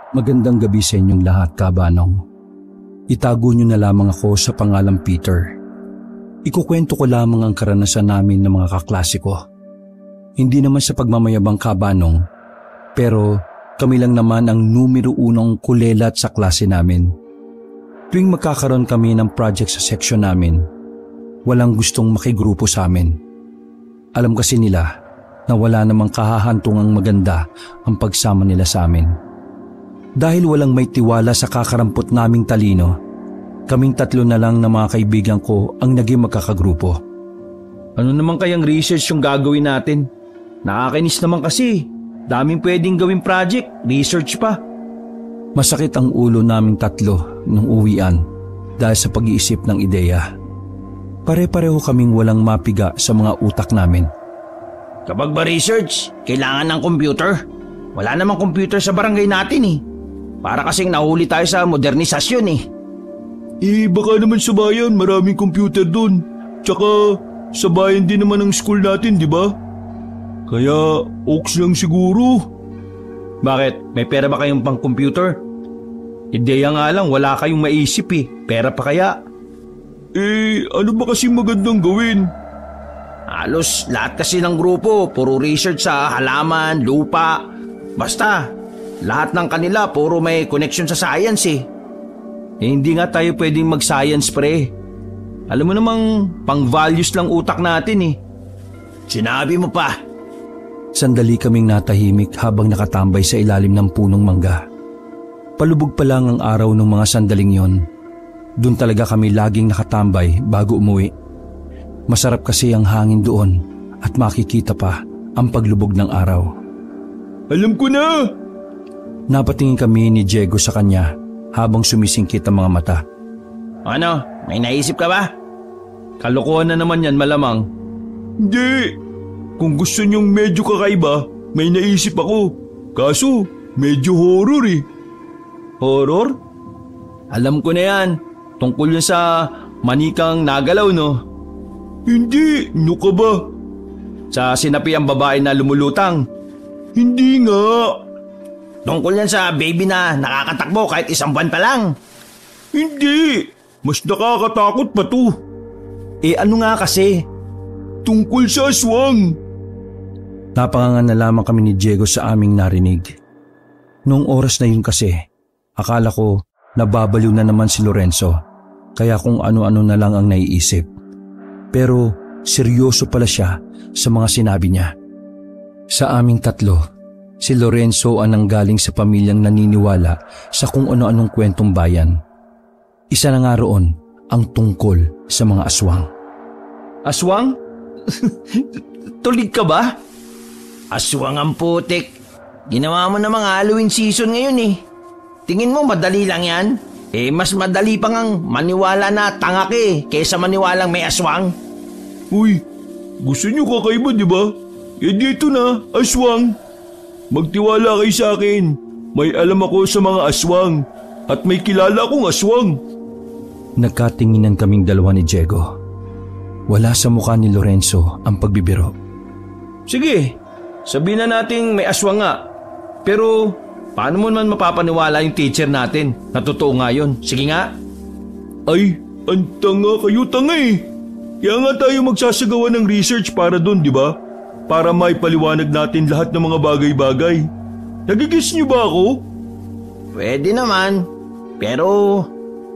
Magandang gabi sa inyong lahat, kabanong. Itago niyo na lamang ako sa pangalang Peter. Ikukwento ko lamang ang karanasan namin ng mga kaklase ko. Hindi naman sa pagmamayabang, kabanong, pero kami lang naman ang numero unong kulelat sa klase namin. Tuwing magkakaroon kami ng project sa section namin, walang gustong makigrupo sa amin. Alam kasi nila na wala namang kahahantungang maganda ang pagsama nila sa amin. Dahil walang may tiwala sa kakarampot naming talino, kaming tatlo na lang na mga kaibigan ko ang naging magkakagrupo. Ano naman kayang research yung gagawin natin? Nakakainis naman kasi. Daming pwedeng gawing project, research pa. Masakit ang ulo naming tatlo nung uwian dahil sa pag-iisip ng ideya. Pare-pareho kaming walang mapiga sa mga utak namin. Kapag ba research, kailangan ng computer? Wala namang computer sa barangay natin eh. Para kasing nahuli tayo sa modernisasyon eh. Baka naman sa bayan, maraming computer dun. Tsaka sa bayan din naman ang school natin, di ba? Kaya Oaks lang siguro. Bakit? May pera ba kayong pang computer? Ideya nga lang, wala kayong maisip eh. Pera pa kaya? Ano ba kasi magandang gawin? Halos lahat kasi ng grupo, puro research sa halaman, lupa. Basta, lahat ng kanila puro may connection sa science eh. Hindi nga tayo pwedeng mag-science pre. Alam mo namang pang-values lang utak natin eh. Sinabi mo pa. Sandali kaming natahimik habang nakatambay sa ilalim ng punong mangga. Palubog pa lang ang araw ng mga sandaling yon. Doon talaga kami laging nakatambay bago umuwi. Masarap kasi ang hangin doon at makikita pa ang paglubog ng araw. Alam ko na! Napatingin kami ni Diego sa kanya habang sumisingkit ang mga mata. Ano? May naisip ka ba? Kalokohan na naman yan malamang. Hindi! Kung gusto niyong medyo kakaiba, may naisip ako. Kaso, medyo horror eh. Horror? Alam ko na yan. Tungkol yun sa manikang nagalaw, no? Hindi, no ka ba? Sa sinapi ang babae na lumulutang? Hindi nga. Tungkol yan sa baby na nakakatakbo kahit isang buwan pa lang? Hindi. Mas nakakatakot pa to. Ano nga kasi? Tungkol sa aswang. Napangangan na lamang kami ni Diego sa aming narinig. Noong oras na yun kasi, akala ko nababaliw na naman si Lorenzo, kaya kung ano-ano na lang ang naiisip. Pero seryoso pala siya sa mga sinabi niya. Sa aming tatlo, si Lorenzo ang nanggaling sa pamilyang naniniwala sa kung ano-anong kwentong bayan. Isa na nga roon ang tungkol sa mga aswang. Aswang? Tulig ka ba? Aswang ang putik. Ginawa mo namang Halloween season ngayon eh. Tingin mo madali lang yan? Mas madali pa ngang maniwala na tanga ka kaysa maniwalang may aswang. Uy, gusto niyo kakaiba di ba? Dito na, aswang. Magtiwala kayo sa akin. May alam ako sa mga aswang at may kilala akong aswang. Nagkatinginan kaming dalawa ni Diego. Wala sa mukha ni Lorenzo ang pagbibiro. Sige, sabihin na nating may aswang nga. Pero paano mo naman mapapaniwala yung teacher natin na totoo nga yun? Sige nga. Ay, ang tanga kayo, tanga eh. Kaya nga tayo magsasagawa ng research para doon, di ba? Para maipaliwanag natin lahat ng mga bagay-bagay. Nagigis niyo ba ako? Pwede naman. Pero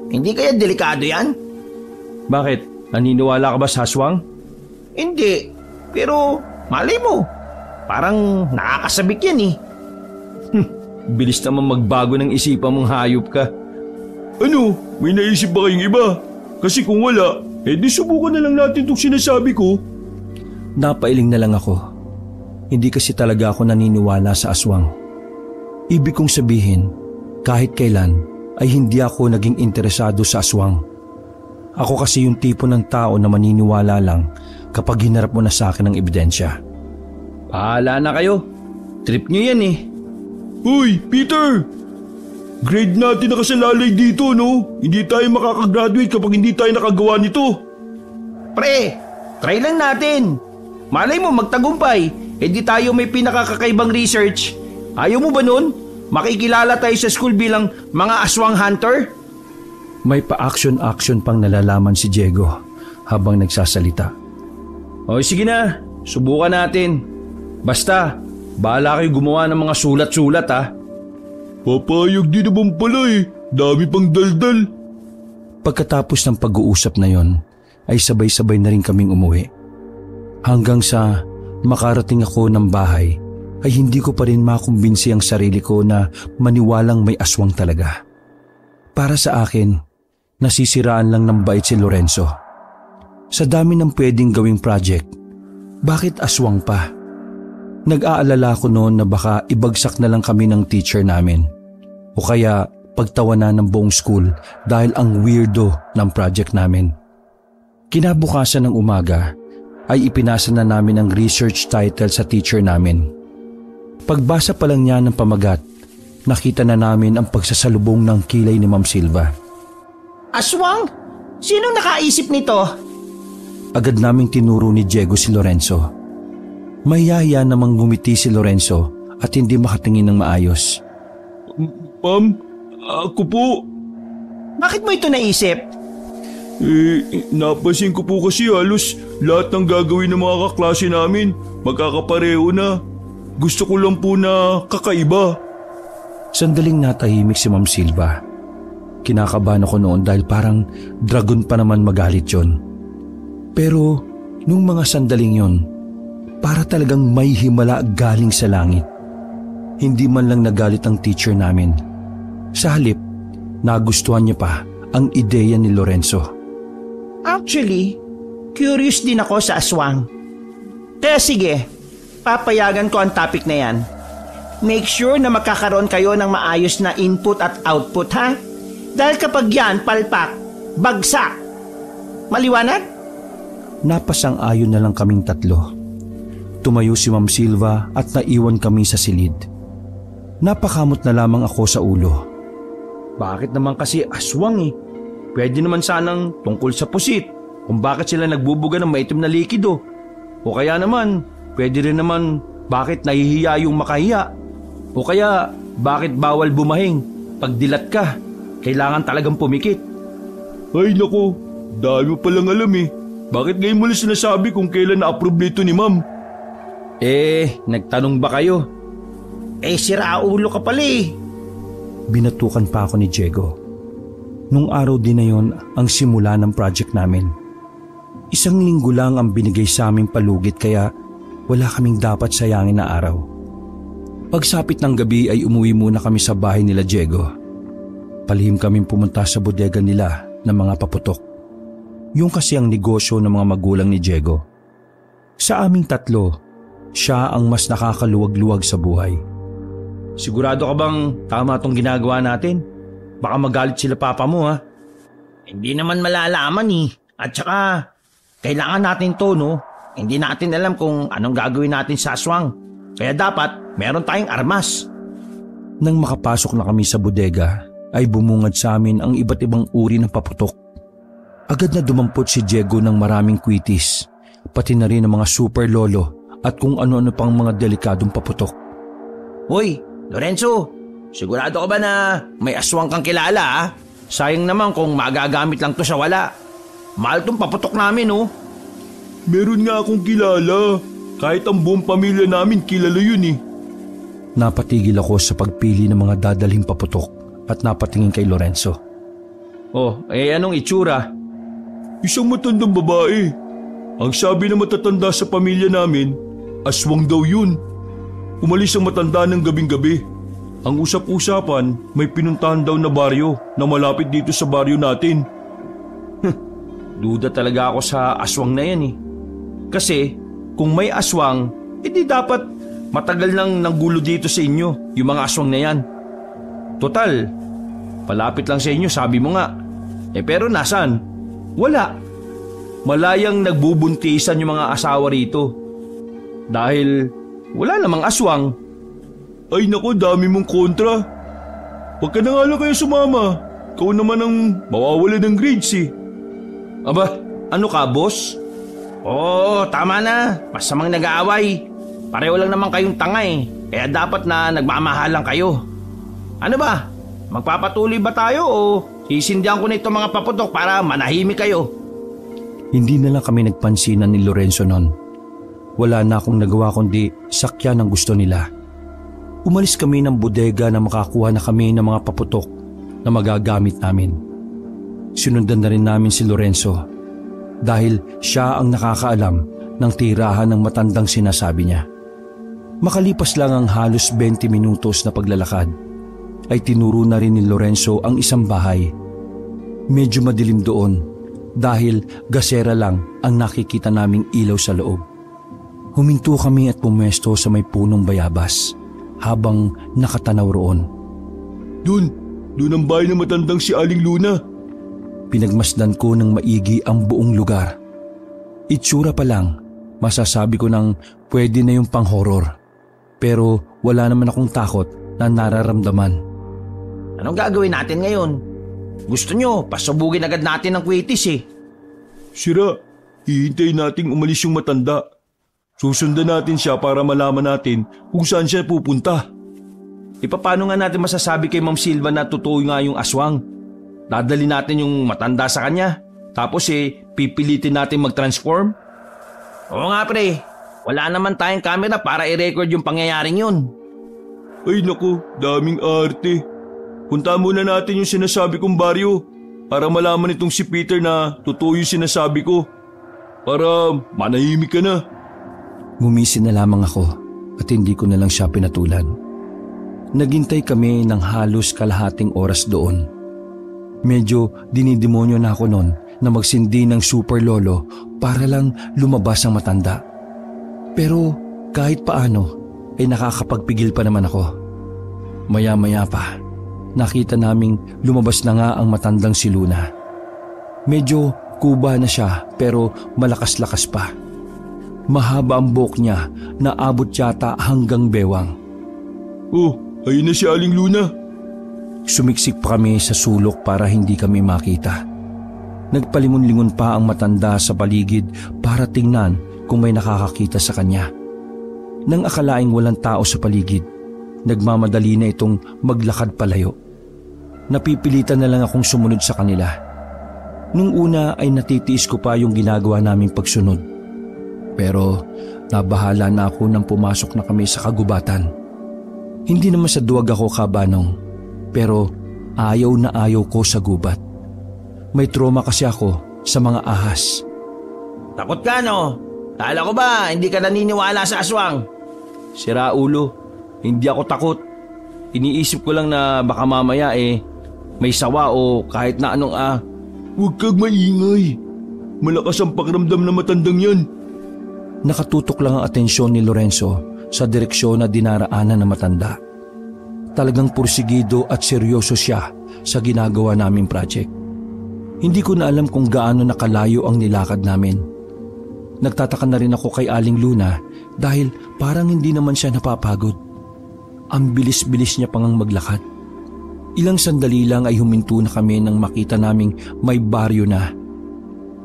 hindi kaya delikado yan? Bakit? Naniniwala ka ba sa aswang? Hindi. Pero malay mo. Parang nakakasabik yan eh. Bilis naman magbago ng isipan mong hayop ka. Ano? May naisip ba kayong iba? Kasi kung wala, di subukan na lang natin itong sinasabi ko. Napailing na lang ako. Hindi kasi talaga ako naniniwala sa aswang. Ibig kong sabihin, kahit kailan ay hindi ako naging interesado sa aswang. Ako kasi yung tipo ng tao na maniniwala lang kapag hinarap mo na sa akin ng ebidensya. Pahala na kayo. Trip nyo yan eh. Uy, Peter! Grade natin nakasalalay dito, no? Hindi tayo makakagraduate kapag hindi tayo nakagawa nito. Pre, try lang natin. Malay mo magtagumpay. Hindi tayo may pinakakakaibang research. Ayaw mo ba nun? makikilala tayo sa school bilang mga aswang hunter? May pa-action-action pang nalalaman si Diego habang nagsasalita. O sige na, subukan natin. Basta, bahala kayo gumawa ng mga sulat-sulat ha. Papayag din naman pala eh. Dami pang daldal. Pagkatapos ng pag-uusap na yon, ay sabay-sabay na rin kaming umuwi. Hanggang sa makarating ako ng bahay, ay hindi ko pa rin makumbinsi ang sarili ko na maniwalang may aswang talaga. Para sa akin, nasisiraan lang ng bait si Lorenzo. Sa dami ng pwedeng gawing project, bakit aswang pa? Nag-aalala ko noon na baka ibagsak na lang kami ng teacher namin. O kaya pagtawanan ng buong school dahil ang weirdo ng project namin. Kinabukasan ng umaga ay ipinasa na namin ang research title sa teacher namin. Pagbasa pa lang niya ng pamagat, nakita na namin ang pagsasalubong ng kilay ni Ma'am Silva. Aswang? Sinong nakaisip nito? Agad naming tinuro ni Diego si Lorenzo. Mahiyahiya namang ngumiti si Lorenzo at hindi makatingin ng maayos. Ma'am, ako po. Bakit mo ito naisip? Napansin ko po kasi halos lahat ng gagawin ng mga kaklase namin magkakapareho na. Gusto ko lang po na kakaiba. Sandaling natahimik si Ma'am Silva. Kinakabahan ako noon dahil parang dragon pa naman magalit yon. Pero nung mga sandaling yon, para talagang may himala galing sa langit. Hindi man lang nagalit ang teacher namin. Sa halip, nagustuhan niya pa ang ideya ni Lorenzo. Actually, curious din ako sa aswang. Kaya sige, papayagan ko ang topic na yan. Make sure na magkakaroon kayo ng maayos na input at output ha? Dahil kapag yan palpak, bagsak. Maliwanag? Napasang-ayon na lang kaming tatlo. Tumayo si Ma'am Silva at naiwan kami sa silid. Napakamot na lamang ako sa ulo. Bakit naman kasi aswang eh? Pwede naman sanang tungkol sa pusit kung bakit sila nagbubuga ng maitim na likido. O kaya naman, pwede rin naman bakit nahihiya yung makahiya. O kaya bakit bawal bumahing pag dilat ka. Kailangan talagang pumikit. Ay naku, dahil mo palang alam eh. Bakit ngayon mo lang sinasabi kung kailan na-approve nito ni Ma'am? Nagtanong ba kayo? Sira ulo ka pala eh. Binatukan pa ako ni Diego. Nung araw din na yon ang simula ng project namin. 1 linggo lang ang binigay sa aming palugit kaya wala kaming dapat sayangin na araw. Pagsapit ng gabi ay umuwi muna kami sa bahay nila Diego. Palihim kaming pumunta sa bodega nila ng mga paputok. Yung kasi ang negosyo ng mga magulang ni Diego. Sa aming tatlo, siya ang mas nakakaluwag-luwag sa buhay. Sigurado ka bang tama tong ginagawa natin? Baka magalit sila papa mo ha? Hindi naman malalaman eh. At saka, kailangan natin to no? Hindi natin alam kung anong gagawin natin sa aswang. Kaya dapat, meron tayong armas. Nang makapasok na kami sa bodega, ay bumungad sa amin ang iba't ibang uri ng paputok. Agad na dumampot si Diego ng maraming kwitis, pati na rin ang mga super lolo at kung ano-ano pang mga delikadong paputok. Hoy, Lorenzo, sigurado ka ba na may aswang kang kilala ha? Sayang naman kung magagamit lang to sa wala. Mahal tong paputok namin oh. Meron nga akong kilala. Kahit ang buong pamilya namin kilala yun eh. Napatigil ako sa pagpili ng mga dadaling paputok at napatingin kay Lorenzo. Anong itsura? Isang matandang babae. Ang sabi ng matatanda sa pamilya namin, aswang daw yun. Umalis ang matanda ng gabing-gabi. Ang usap-usapan, may pinuntahan daw na baryo na malapit dito sa baryo natin. Duda talaga ako sa aswang na yan eh. Kasi kung may aswang, edi dapat matagal nang nanggulo dito sa inyo yung mga aswang na yan. Total, palapit lang sa inyo sabi mo nga. Pero nasan? Wala. Malayang nagbubuntisan yung mga asawa rito. Dahil wala namang aswang. Ay naku, dami mong kontra. Huwag ka na nga lang kayo sumama. Ikaw naman ang mawawala ng grades eh. Aba, ano ka boss? Tama na. Masamang nag-aaway. Pareho lang naman kayong tanga eh. Kaya dapat na nagmamahalan kayo. Ano ba? Magpapatuloy ba tayo o sisindihan ko na itong mga paputok para manahimik kayo? Hindi na lang kami nagpansinan ni Lorenzo noon. Wala na akong nagawa kundi sakyan ang gusto nila. Umalis kami ng bodega na makakuha na kami ng mga paputok na magagamit namin. Sinundan na rin namin si Lorenzo dahil siya ang nakakaalam ng tirahan ng matandang sinasabi niya. Makalipas lang ang halos 20 minutos na paglalakad, ay tinuro na rin ni Lorenzo ang isang bahay. Medyo madilim doon dahil gasera lang ang nakikita naming ilaw sa loob. Huminto kami at pumwesto sa may punong bayabas habang nakatanaw roon. Doon ang bahay ng matandang si Aling Luna. Pinagmasdan ko ng maigi ang buong lugar. Itsura pa lang, masasabi ko nang pwede na yung pang-horror. Pero wala naman akong takot na nararamdaman. Anong gagawin natin ngayon? Gusto nyo, pasubugin agad natin ang kwitis eh. Sira, hihintayin nating umalis yung matanda. Susundan natin siya para malaman natin kung saan siya pupunta. Paano nga natin masasabi kay Ma'am Silva na totoo nga yung aswang? Dadali natin yung matanda sa kanya. Tapos pipilitin natin mag-transform? Oo nga pre, wala naman tayong camera para i-record yung pangyayaring yun. Ay naku, daming arte. Punta muna natin yung sinasabi kong baryo para malaman itong si Peter na totoo yung sinasabi ko. Para manahimik ka na. Gumising na lamang ako at hindi ko na lang siya pinatulan. Naghintay kami ng halos kalahating oras doon. Medyo dinidemonyo na ako noon na magsindi ng super lolo para lang lumabas ang matanda. Pero kahit paano ay nakakapagpigil pa naman ako. Maya-maya pa, nakita naming lumabas na nga ang matandang si Luna. Medyo kuba na siya pero malakas-lakas pa. Mahaba ang buhok niya na abot yata hanggang bewang. Oh, ayun na si Aling Luna. Sumiksik pa kami sa sulok para hindi kami makita. Nagpalingon-lingon pa ang matanda sa paligid para tingnan kung may nakakakita sa kanya. Nang akalaing walang tao sa paligid, nagmamadali na itong maglakad palayo. Napipilitan na lang akong sumunod sa kanila. Nung una ay natitiis ko pa yung ginagawa naming pagsunod. Pero nabahala na ako nang pumasok na kami sa kagubatan. Hindi naman sa duwag ako kabanong, pero ayaw na ayaw ko sa gubat. May trauma kasi ako sa mga ahas. Takot ka no? Kala ko ba hindi ka naniniwala sa aswang? Sira ulo, hindi ako takot. Iniisip ko lang na baka mamaya may sawa o kahit na anong Huwag kang maingay. Malakas ang pakiramdam na matandang yan. Nakatutok lang ang atensyon ni Lorenzo sa direksyon na dinaraanan ng matanda. Talagang pursigido at seryoso siya sa ginagawa naming project. Hindi ko na alam kung gaano nakalayo ang nilakad namin. Nagtataka na rin ako kay Aling Luna dahil parang hindi naman siya napapagod. Ang bilis-bilis niya pang maglakad. Ilang sandali lang ay huminto na kami nang makita naming may baryo na.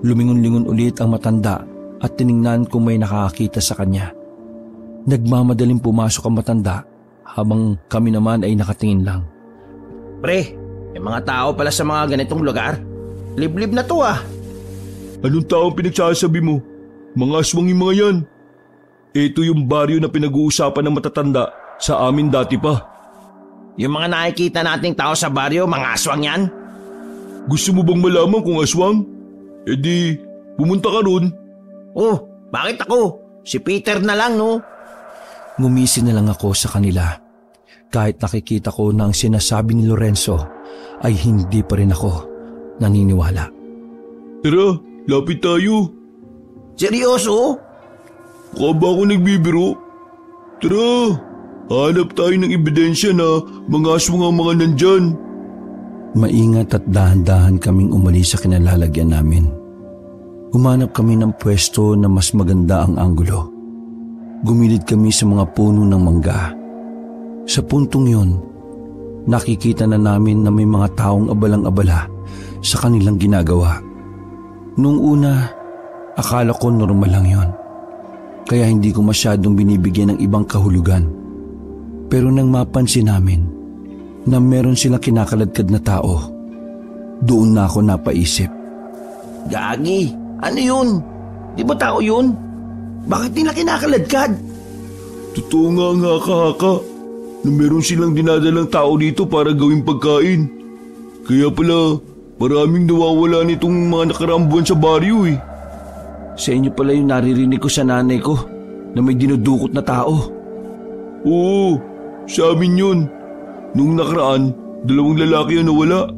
Lumingon-lingon ulit ang matanda at tiningnan kung may nakakakita sa kanya. Nagmamadaling pumasok ang matanda habang kami naman ay nakatingin lang. Pre, may mga tao pala sa mga ganitong lugar. Liblib na to Anong taong pinagsasabi mo? Mga aswang yung mga yan. Ito yung baryo na pinag-uusapan ng matatanda sa amin dati pa. Yung mga nakikita nating tao sa baryo, mga aswang yan? Gusto mo bang malaman kung aswang? E di, pumunta ka ron. Oh, bakit ako? Si Peter na lang no? Ngumisi na lang ako sa kanila. Kahit nakikita ko na ang sinasabi ni Lorenzo ay hindi pa rin ako naniniwala. Tara, lapit tayo. Seryoso? Mukha ba ako nagbibiro? Tara, hanap tayo ng ebidensya na mga aswang ang mga nandyan. Maingat at dahan-dahan kaming umalis sa kinalalagyan namin. Humanap kami ng pwesto na mas maganda ang anggulo. Gumilid kami sa mga puno ng mangga. Sa puntong yon, nakikita na namin na may mga taong abalang-abala sa kanilang ginagawa. Nung una, akala ko normal lang yon. Kaya hindi ko masyadong binibigyan ng ibang kahulugan. Pero nang mapansin namin, na meron silang kinakaladkad na tao. Doon na ako napaisip. Gagi, ano yun? Di ba tao yun? Bakit nila kinakaladkad? Totoo nga ang haka-haka na meron silang dinadalang tao dito para gawing pagkain. Kaya pala maraming nawawala nitong mga nakaraang buwan sa baryo eh. Sa inyo pala yung naririnig ko sa nanay ko na may dinudukot na tao. Oo, sa amin yun. Nung nakaraan, 2 lalaki ang nawala.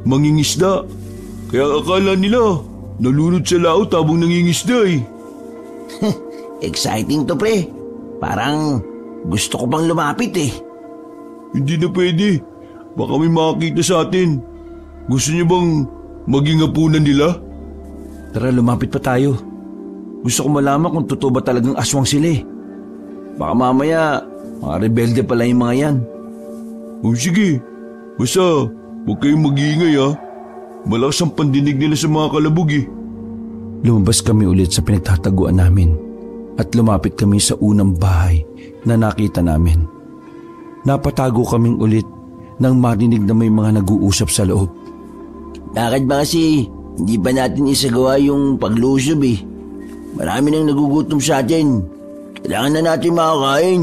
Mangingisda. Kaya akala nila nalunod sa laot habang nangingisda eh. Exciting to pre. Parang gusto ko bang lumapit eh. Hindi na pwede. Baka may makakita sa atin. Gusto niyo bang maging hapunan nila? Tara, lumapit pa tayo. Gusto ko malaman kung totoo ba talagang aswang sila eh. Baka mamaya, mga rebelde pala yung mga yan. O sige, basta huwag kayong mag-iingay ha. Malakas ang pandinig nila sa mga kalabog eh. Lumabas kami ulit sa pinagtataguan namin at lumapit kami sa unang bahay na nakita namin. Napatago kaming ulit nang marinig na may mga nag-uusap sa loob. Bakit ba kasi hindi ba natin isagawa yung paglusob eh? Marami nang nagugutom sa atin. Kailangan na natin makakain.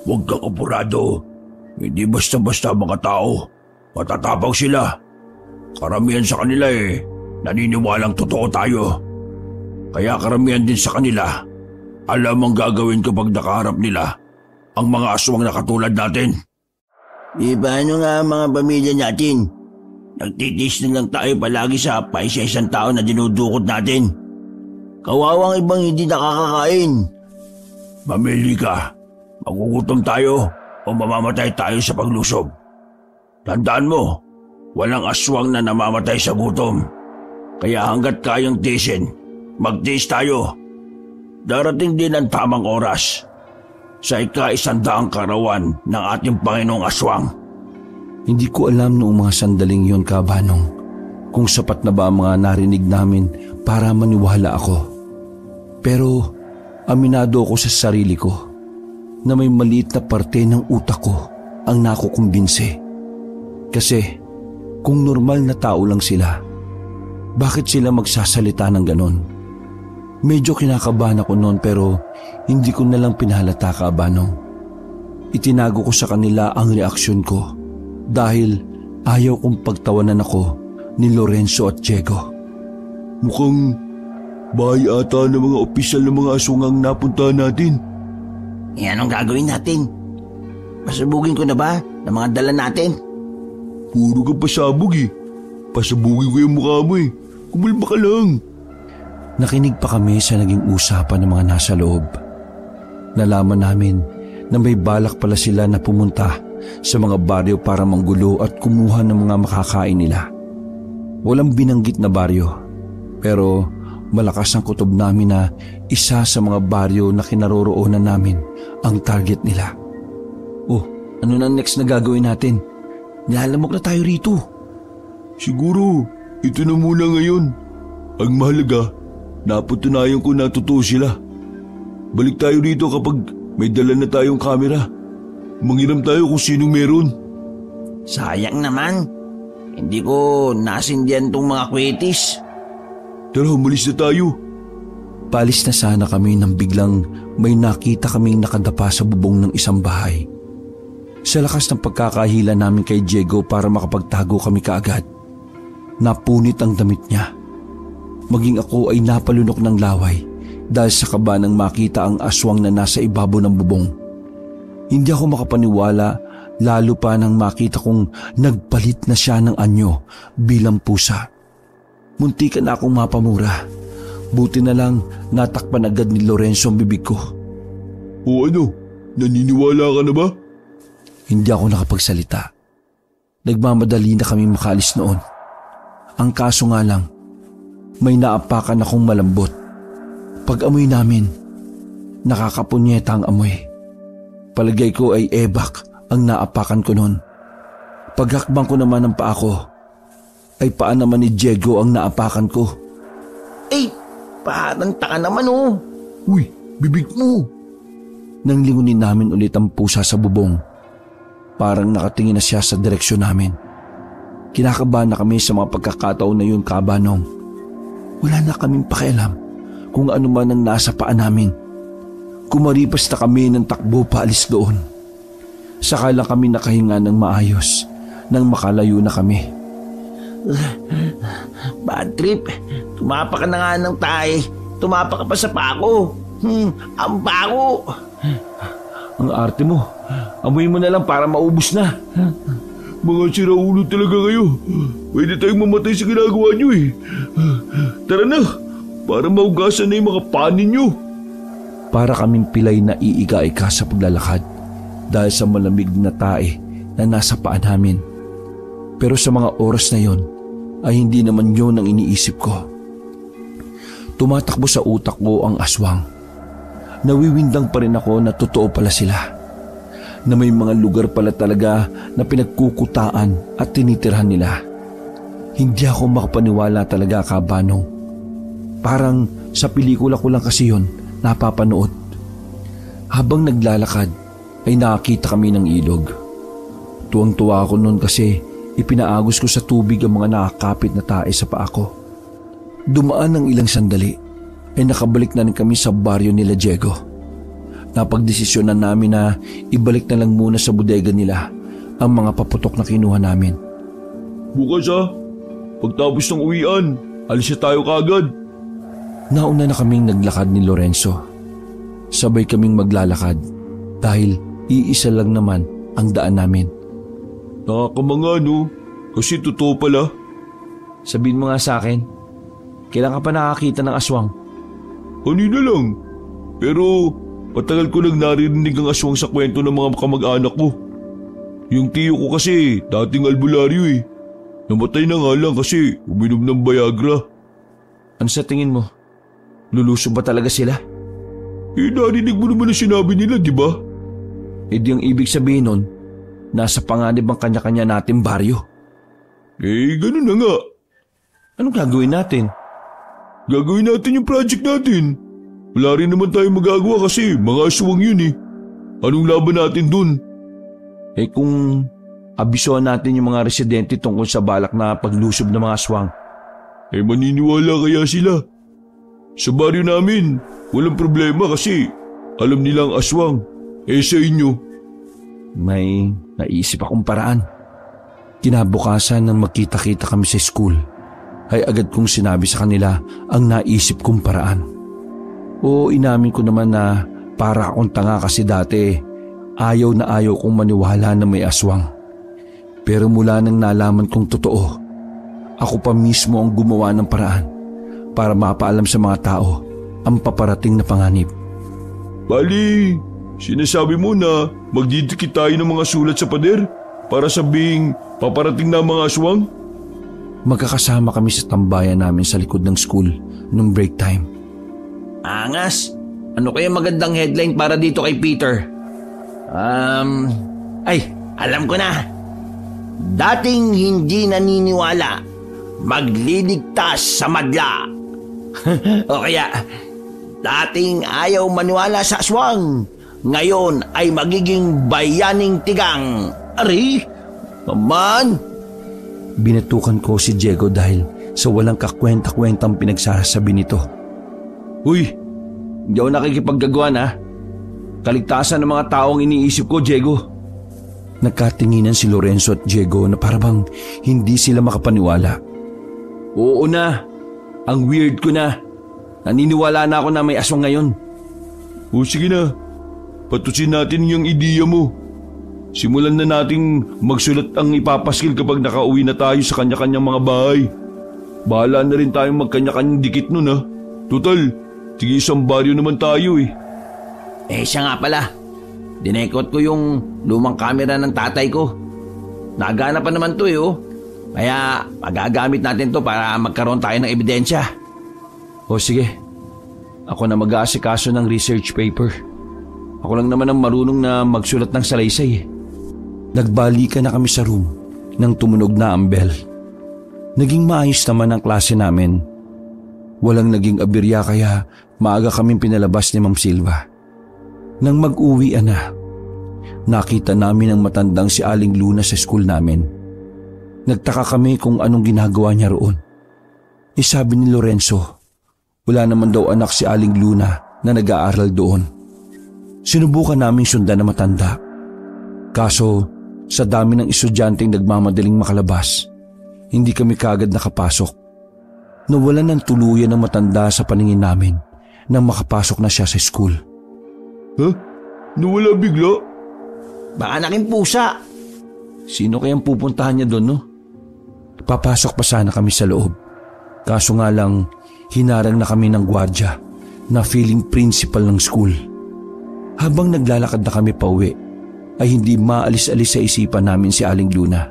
Huwag kang apurado. Hindi basta-basta mga tao. Matatapang sila. Karamihan sa kanila naniniwalang totoo tayo. Kaya karamihan din sa kanila alam ang gagawin kapag nakaharap nila ang mga aswang na katulad natin. Paano nga ang mga pamilya natin? Nagtitis na lang tayo palagi sa paisa-isang tao na dinudukot natin. Kawawang ibang hindi nakakakain. Mamili ka. Magugutom tayo o mamamatay tayo sa paglusob. Tandaan mo, walang aswang na namamatay sa gutom. Kaya hanggat kayang tiisin, magtiis tayo. Darating din ang tamang oras sa ika-100 karawan ng ating Panginoong Aswang. Hindi ko alam noong mga sandaling yon, Kabanong, kung sapat na ba ang mga narinig namin para maniwala ako. Pero aminado ako sa sarili ko na may maliit na parte ng utak ko ang nakukumbinse. Kasi kung normal na tao lang sila, bakit sila magsasalita ng ganon? Medyo kinakabahan ako noon pero hindi ko nalang pinahalata, Kabanong. Itinago ko sa kanila ang reaksyon ko dahil ayaw kong pagtawanan ako ni Lorenzo at Diego. Mukhang bahay ata ng mga opisyal ng mga aswang ang napuntahan natin. Anong gagawin natin? Pasabugin ko na ba ng mga dala natin? Puro ka pasabog eh. Pasabugin ko yung mukha mo eh. Kumalma ka lang. Nakinig pa kami sa naging usapan ng mga nasa loob. Nalaman namin na may balak pala sila na pumunta sa mga baryo para manggulo at kumuha ng mga makakain nila. Walang binanggit na baryo, pero malakas ang kutob namin na isa sa mga baryo na kinaroroonan namin ang target nila. Oh, ano na next na gagawin natin? Nilalamok na tayo rito. Siguro, ito na muna ngayon. Ang mahalaga, napatunayan ko na totoo sila. Balik tayo rito kapag may dala na tayong kamera. Manghiram tayo kung sinong meron. Sayang naman. Hindi ko nasindihan tong mga kwetis. Tara, umalis na tayo. Paalis na sana kami nang biglang may nakita kaming nakadapa sa bubong ng isang bahay. Sa lakas ng pagkakahila namin kay Diego para makapagtago kami kaagad, napunit ang damit niya. Maging ako ay napalunok ng laway dahil sa kaba nang makita ang aswang na nasa ibabaw ng bubong. Hindi ako makapaniwala lalo pa nang makita kong nagpalit na siya ng anyo bilang pusa. Muntikan na akong mapamura. Buti na lang natakpan agad ni Lorenzo ang bibig ko. O ano, naniniwala ka na ba? Hindi ako nakapagsalita. Nagmamadali na kami makalis noon. Ang kaso nga lang, may naapakan akong malambot. Pag-amoy namin, nakakapunyeta ang amoy. Palagay ko ay ebak ang naapakan ko noon. Paghakbang ko naman ng paa ko, ay paa naman ni Diego ang naapakan ko. Parang taka naman oh. Uy, bibig mo. Nang lingunin namin ulit ang pusa sa bubong, Parang nakatingin na siya sa direksyon namin. Kinakabahan na kami sa mga pagkakataon na yun, Kabanong. Wala na kaming pakialam kung ano man ang nasa paa namin. Kumaripas na kami ng takbo paalis doon. Saka lang kami nakahinga ng maayos nang makalayo na kami. Bad trip. Tumapa ka na nga ng tae. Tumapa ka pa sa pako. Ang pako. Ang arte mo. Amoy mo na lang para maubos na. Mga siraulo talaga kayo. Pwede tayong mamatay sa ginagawa nyo eh. Tara na, para maugasan na yung mga panin nyo. Para kaming pilay na iiga-ika sa paglalakad dahil sa malamig na tae na nasa paa namin. Pero sa mga oras na yon ay hindi naman yon ang iniisip ko. Tumatakbo sa utak ko ang aswang. Nawiwindang pa rin ako na totoo pala sila. Na may mga lugar pala talaga na pinagkukutaan at tinitirhan nila. Hindi ako makapaniwala talaga, Kabanong. Parang sa pelikula ko lang kasi yon napapanood. Habang naglalakad ay nakakita kami ng ilog. Tuwang-tuwa ako noon kasi ipinaagos ko sa tubig ang mga nakakapit na tae sa paa ko. Dumaan ng ilang sandali ay nakabalik na rin kami sa baryo nila Diego. Napagdesisyonan namin na ibalik na lang muna sa bodega nila ang mga paputok na kinuha namin. Bukas pagtapos ng uwian, alis na tayo kaagad. Nauna na kaming naglakad ni Lorenzo. Sabay kaming maglalakad dahil iisa lang naman ang daan namin. Nakakamanga no, kasi totoo pala. Sabihin mo nga sa akin, kailan ka pa nakakita ng aswang? Kanina lang, pero patagal ko nang naririnig ang aswang sa kwento ng mga kamag-anak ko. Yung tiyo ko kasi dating albularyo eh. Namatay na nga lang kasi uminom ng Viagra. Ano sa tingin mo? Lulusob ba talaga sila? Narinig mo naman ang sinabi nila, di ba? Di ang ibig sabihin nun, nasa panganib ang kanya-kanya natin baryo. Ganun na nga. Anong gagawin natin? Gagawin natin yung project natin. Wala rin naman tayong magagawa kasi mga aswang yun eh. Anong laban natin dun? Kung abisuhan natin yung mga residente tungkol sa balak na paglusob ng mga aswang. Maniniwala kaya sila? Sa baryo namin, walang problema kasi alam nilang aswang. Sa inyo? May naisip akong paraan. Kinabukasan nang magkita-kita kami sa school, ay agad kong sinabi sa kanila ang naisip kong paraan. Oo, inamin ko naman na para akong tanga kasi dati ayaw na ayaw kong maniwala na may aswang. Pero mula nang nalaman kong totoo, ako pa mismo ang gumawa ng paraan para mapaalam sa mga tao ang paparating na panganib. Bali, sinasabi mo na magdidikit tayo ng mga sulat sa pader para sabing paparating na mga aswang? Magkakasama kami sa tambayan namin sa likod ng school nung break time. Angas! Ano kaya magandang headline para dito kay Peter? Alam ko na. Dating hindi naniniwala, magliligtas sa madla. O kaya, dating ayaw maniwala sa aswang, ngayon ay magiging bayaning tigang. Ari, naman! Binatukan ko si Diego dahil sa walang kakwenta-kwentang pinagsasabi nito. Uy, hindi ako nakikipaggagawan ha. Kaligtasan ng mga taong iniisip ko, Diego. Nagkatinginan si Lorenzo at Diego na parang hindi sila makapaniwala. Oo na, ang weird ko na. Naniniwala na ako na may aswang ngayon. O sige na, patusin natin yung ideya mo. Simulan na nating magsulat ang ipapaskil kapag nakauwi na tayo sa kanya-kanyang mga bahay. Bahala na rin tayong magkanya-kanyang dikit nun ha. Total, tig isang baryo naman tayo eh. Siya nga pala. Dinekot ko yung lumang kamera ng tatay ko. Nagana pa naman to Kaya magagamit natin to para magkaroon tayo ng ebidensya. O sige, ako na mag-aasikaso ng research paper. Ako lang naman ang marunong na magsulat ng salaysay. Nagbalikan na kami sa room nang tumunog na ang bell. Naging maayos naman ang klase namin. Walang naging aberya kaya maaga kaming pinalabas ni Ma'am Silva. Nang mag-uwian na, nakita namin ang matandang si Aling Luna sa school namin. Nagtaka kami kung anong ginagawa niya roon. Sabi ni Lorenzo, wala naman daw anak si Aling Luna na nag-aaral doon. Sinubukan naming sundan na matanda. Kaso sa dami ng estudyanteng nagmamadaling makalabas, hindi kami kaagad nakapasok. Nawalan ng tuluyan ng matanda sa paningin namin nang makapasok na siya sa school. Nawala bigla? Baka naging pusa. Sino kayang pupuntahan niya doon, no? Papasok pa sana kami sa loob. Kaso nga lang, hinarang na kami ng gwardya na feeling principal ng school. Habang naglalakad na kami pauwi, ay hindi maalis-alis sa isipan namin si Aling Luna.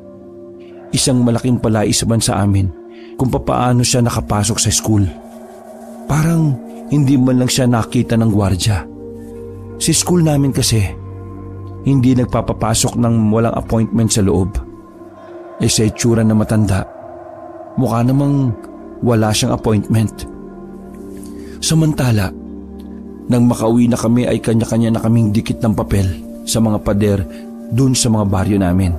Isang malaking palaisaban sa amin kung papaano siya nakapasok sa school. Parang hindi man lang siya nakita ng gwardya. Si school namin kasi, hindi nagpapapasok ng walang appointment sa loob. Sa itsura na matanda, mukha namang wala siyang appointment. Samantala, nang makauwi na kami ay kanya-kanya na kaming dikit ng papel sa mga pader dun sa mga baryo namin.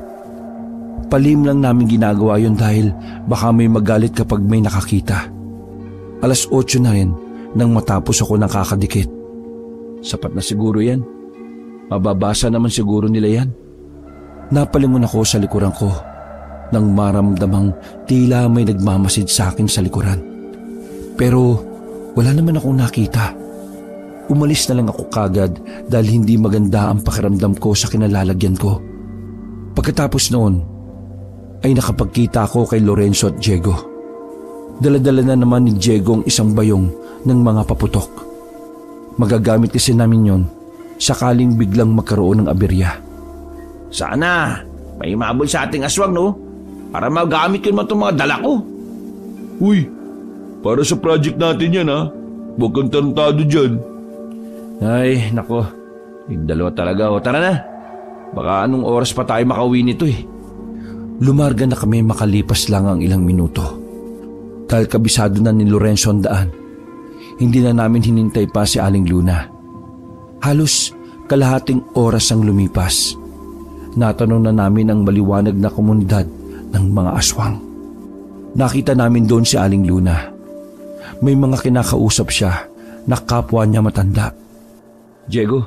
Palim lang namin ginagawa yun dahil baka may magalit kapag may nakakita. 8:00 na rin nang matapos ako ng kakadikit. Sapat na siguro yan. Mababasa naman siguro nila yan. Napalingon ako sa likuran ko nang maramdamang tila may nagmamasid sa akin sa likuran. Pero wala naman akong nakita. Umalis na lang ako kagad dahil hindi maganda ang pakiramdam ko sa kinalalagyan ko. Pagkatapos noon, ay nakapagkita ako kay Lorenzo at Diego. Dala-dala na naman ni Diego ang isang bayong ng mga paputok. Magagamit kasi namin yon sakaling biglang magkaroon ng aberya. Sana may mabol sa ating aswang, no? Para magamit ko naman itong mga dala ko. Uy, para sa project natin yan ha. Huwag kang tarantado dyan. Ay, nako. Yung dalawa talaga. O tara na. Baka anong oras pa tayo makauwi nito eh. Lumarga na kami makalipas lang ang ilang minuto. Dahil kabisado na ni Lorenzo ang daan, hindi na namin hinintay pa si Aling Luna. Halos kalahating oras ang lumipas. Natanong na namin ang maliwanag na komunidad ng mga aswang. Nakita namin doon si Aling Luna. May mga kinakausap siya na kapwa niya matanda. Diego,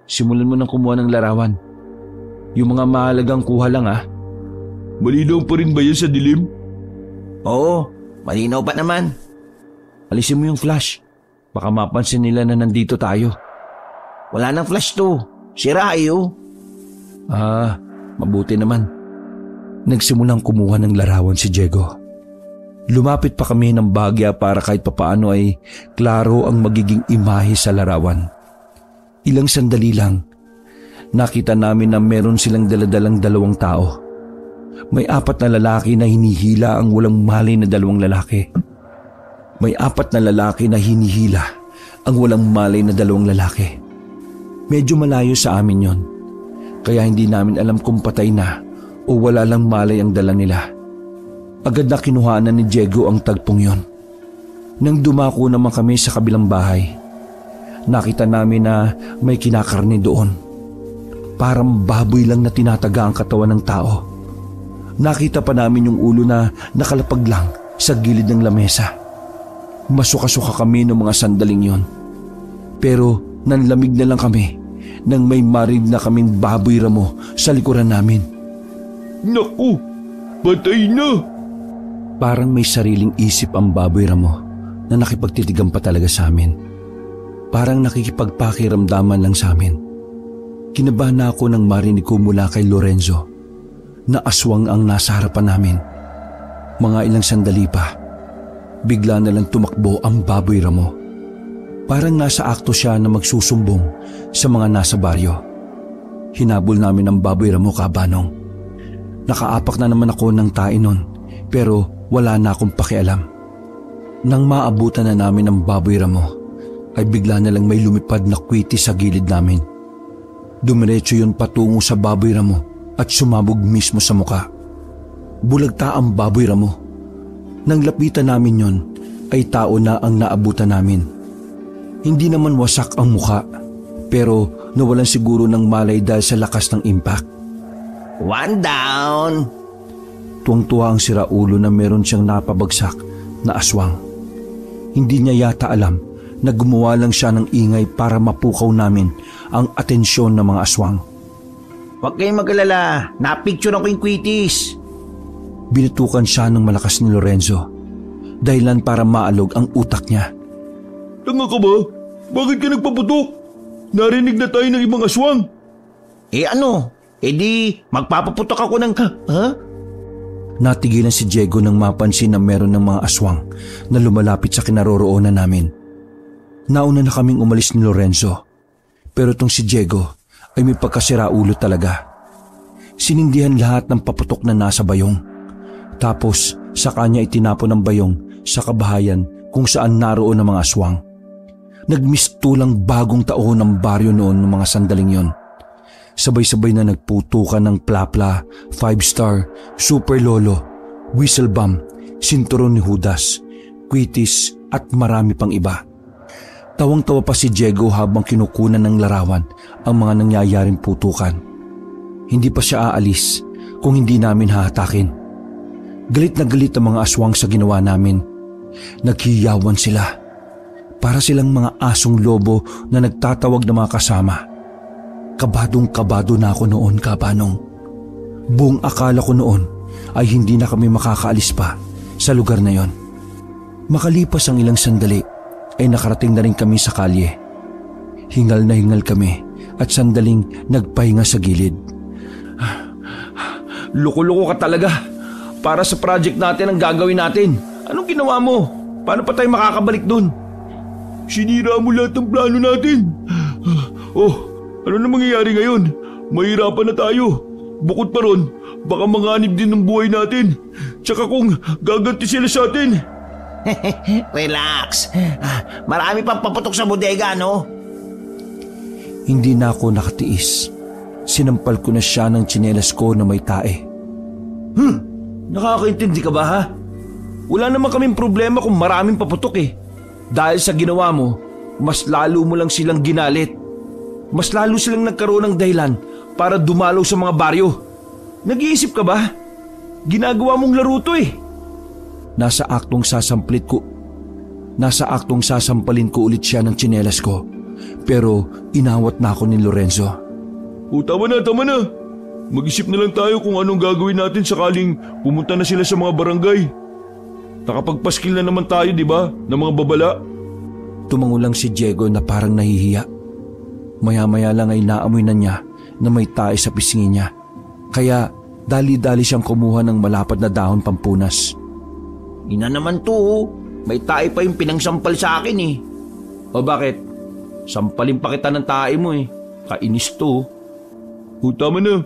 simulan mo nang kumuha ng larawan. Yung mga mahalagang kuha lang ah. Malinaw pa rin ba yan sa dilim? Oo, malinaw pa naman. Alisin mo yung flash. Baka mapansin nila na nandito tayo. Wala nang flash to. Sira iyo. Mabuti naman. Nagsimulang kumuha ng larawan si Diego. Lumapit pa kami ng bagya para kahit papaano ay klaro ang magiging imahe sa larawan. Ilang sandali lang, nakita namin na meron silang daladalang 2 tao. May 4 na lalaki na hinihila ang walang malay na 2 lalaki. May 4 na lalaki na hinihila ang walang malay na 2 lalaki. Medyo malayo sa amin yon, kaya hindi namin alam kung patay na o wala lang malay ang dala nila. Agad na kinuhanan ni Diego ang tagpong yon. Nang dumako naman kami sa kabilang bahay, nakita namin na may kinakarni doon. Parang baboy lang na tinataga ang katawan ng tao. Nakita pa namin yung ulo na nakalapag lang sa gilid ng lamesa. Masuka-suka kami ng mga sandaling yon. Pero nanlamig na lang kami nang may marinig na kaming baboy ramo sa likuran namin. Naku, patay na! Parang may sariling isip ang baboy ramo na nakipagtitigan pa talaga sa amin. Parang nakikipagpakiramdaman lang sa amin. Kinabahan na ako nang marinig ko mula kay Lorenzo na aswang ang nasa harapan namin. Mga ilang sandali pa, bigla na lang tumakbo ang baboy ramo. Parang nasa akto siya na magsusumbong sa mga nasa baryo. Hinabol namin ang baboy ramo, kabanong. Nakaapak na naman ako ng tae nun, pero wala na akong pakialam. Nang maabutan na namin ang baboy ramo, ay bigla na lang may lumipad na kwiti sa gilid namin. Dumiretso yun patungo sa baboy ramo at sumabog mismo sa muka. Bulagta ang baboy ramo. Nang lapitan namin yon, ay tao na ang naabutan namin. Hindi naman wasak ang muka, pero nawalan siguro ng malay dahil sa lakas ng impact. One down! Tuwang-tuwa ang siraulo na meron siyang napabagsak na aswang. Hindi niya yata alam na gumawa lang siya ng ingay para mapukaw namin ang atensyon ng mga aswang. Huwag kayong mag-alala, napicturean ko yung kwitis. Binitukan siya ng malakas ni Lorenzo, dahilan para maalog ang utak niya. Tanga ka ba? Bakit ka nagpaputok? Narinig na tayo ng ibang aswang. Ano? Di magpapaputok ako ng... Ha? Natigilan si Diego nang mapansin na meron ng mga aswang na lumalapit sa kinaroroonan namin. Nauna na kaming umalis ni Lorenzo, pero tong si Diego ay may pagkasiraulo talaga. Sinindihan lahat ng paputok na nasa bayong. Tapos sa kanya itinapon ng bayong sa kabahayan kung saan naroon ang mga aswang. Nagmistulang bagong taon ng baryo noon ng mga sandaling yon. Sabay-sabay na nagputukan ng plapla, 5-star, super lolo, whistle bomb, sinturon ni Judas, kwitis at marami pang iba. Tawang-tawa pa si Diego habang kinukunan ng larawan ang mga nangyayaring putukan. Hindi pa siya aalis kung hindi namin hahatakin. Galit na galit ang mga aswang sa ginawa namin. Naghiyawan sila. Para silang mga asong lobo na nagtatawag ng mga kasama. Kabadong-kabado na ako noon, Kabanong. Buong akala ko noon ay hindi na kami makakaalis pa sa lugar na yon. Makalipas ang ilang sandali ay nakarating na rin kami sa kalye. Hingal na hingal kami at sandaling nagpahinga sa gilid. Loko-loko ka talaga. Para sa project natin ang gagawin natin. Anong ginawa mo? Paano pa tayo makakabalik dun? Sinira mo lahat ng plano natin. Ano na mangyayari ngayon? Mahirapan na tayo. Bukod pa ron, baka manganib din ng buhay natin. Tsaka kung gaganti sila sa atin. Relax. Marami pang paputok sa bodega, no? Hindi na ako nakatiis. Sinampal ko na siya ng tsinelas ko na may tae. Nakakaintindi ka ba, ha? Wala naman kaming problema kung maraming paputok eh. Dahil sa ginawa mo, mas lalo mo lang silang ginalit. Mas lalo silang nagkaroon ng dahilan para dumalaw sa mga baryo. Nag-iisip ka ba? Ginagawa mong laro to eh. Nasa aktong sasampalin ko ulit siya ng tsinelas ko. Pero inawat na ako ni Lorenzo. Tama na. Mag-isip na lang tayo kung anong gagawin natin sakaling pumunta na sila sa mga barangay. Nakapagpaskil na naman tayo, di ba, ng mga babala? Tumango lang si Diego na parang nahihiya. Maya-maya lang ay naamoy na niya na may tae sa pisngi niya. Kaya dali-dali siyang kumuha ng malapad na dahon pampunas. Ina naman to, may tae pa yung pinangsampal sa akin eh. O bakit? Sampalin pa kita ng tae mo eh. Kainis to. Tama na.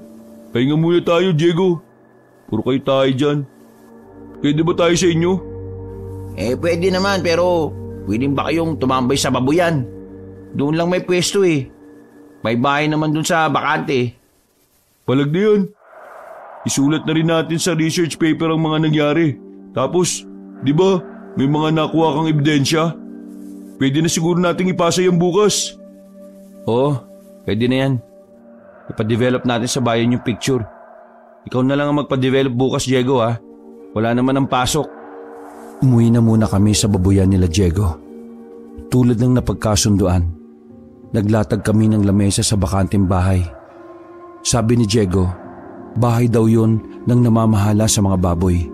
Pahinga muna tayo, Diego. Puro kayo tayo dyan. Pwede ba tayo sa inyo? Pwede naman pero pwedeng ba kayong tumambay sa babuyan? Doon lang may pwesto eh. May bahay naman doon sa bakante. Palag na yan. Isulat na rin natin sa research paper ang mga nangyari. Tapos, di ba, may mga nakuha kang ebidensya? Pwede na siguro nating ipasa yan bukas. Oo, pwede na yan. Ipa-develop natin sa bayan yung picture. Ikaw na lang ang magpa-develop bukas, Diego ha. Wala naman ang pasok. Umuwi na muna kami sa babuyan nila Diego. Tulad ng napagkasunduan, naglatag kami ng lamesa sa bakanting bahay. Sabi ni Diego, bahay daw yun ng namamahala sa mga baboy.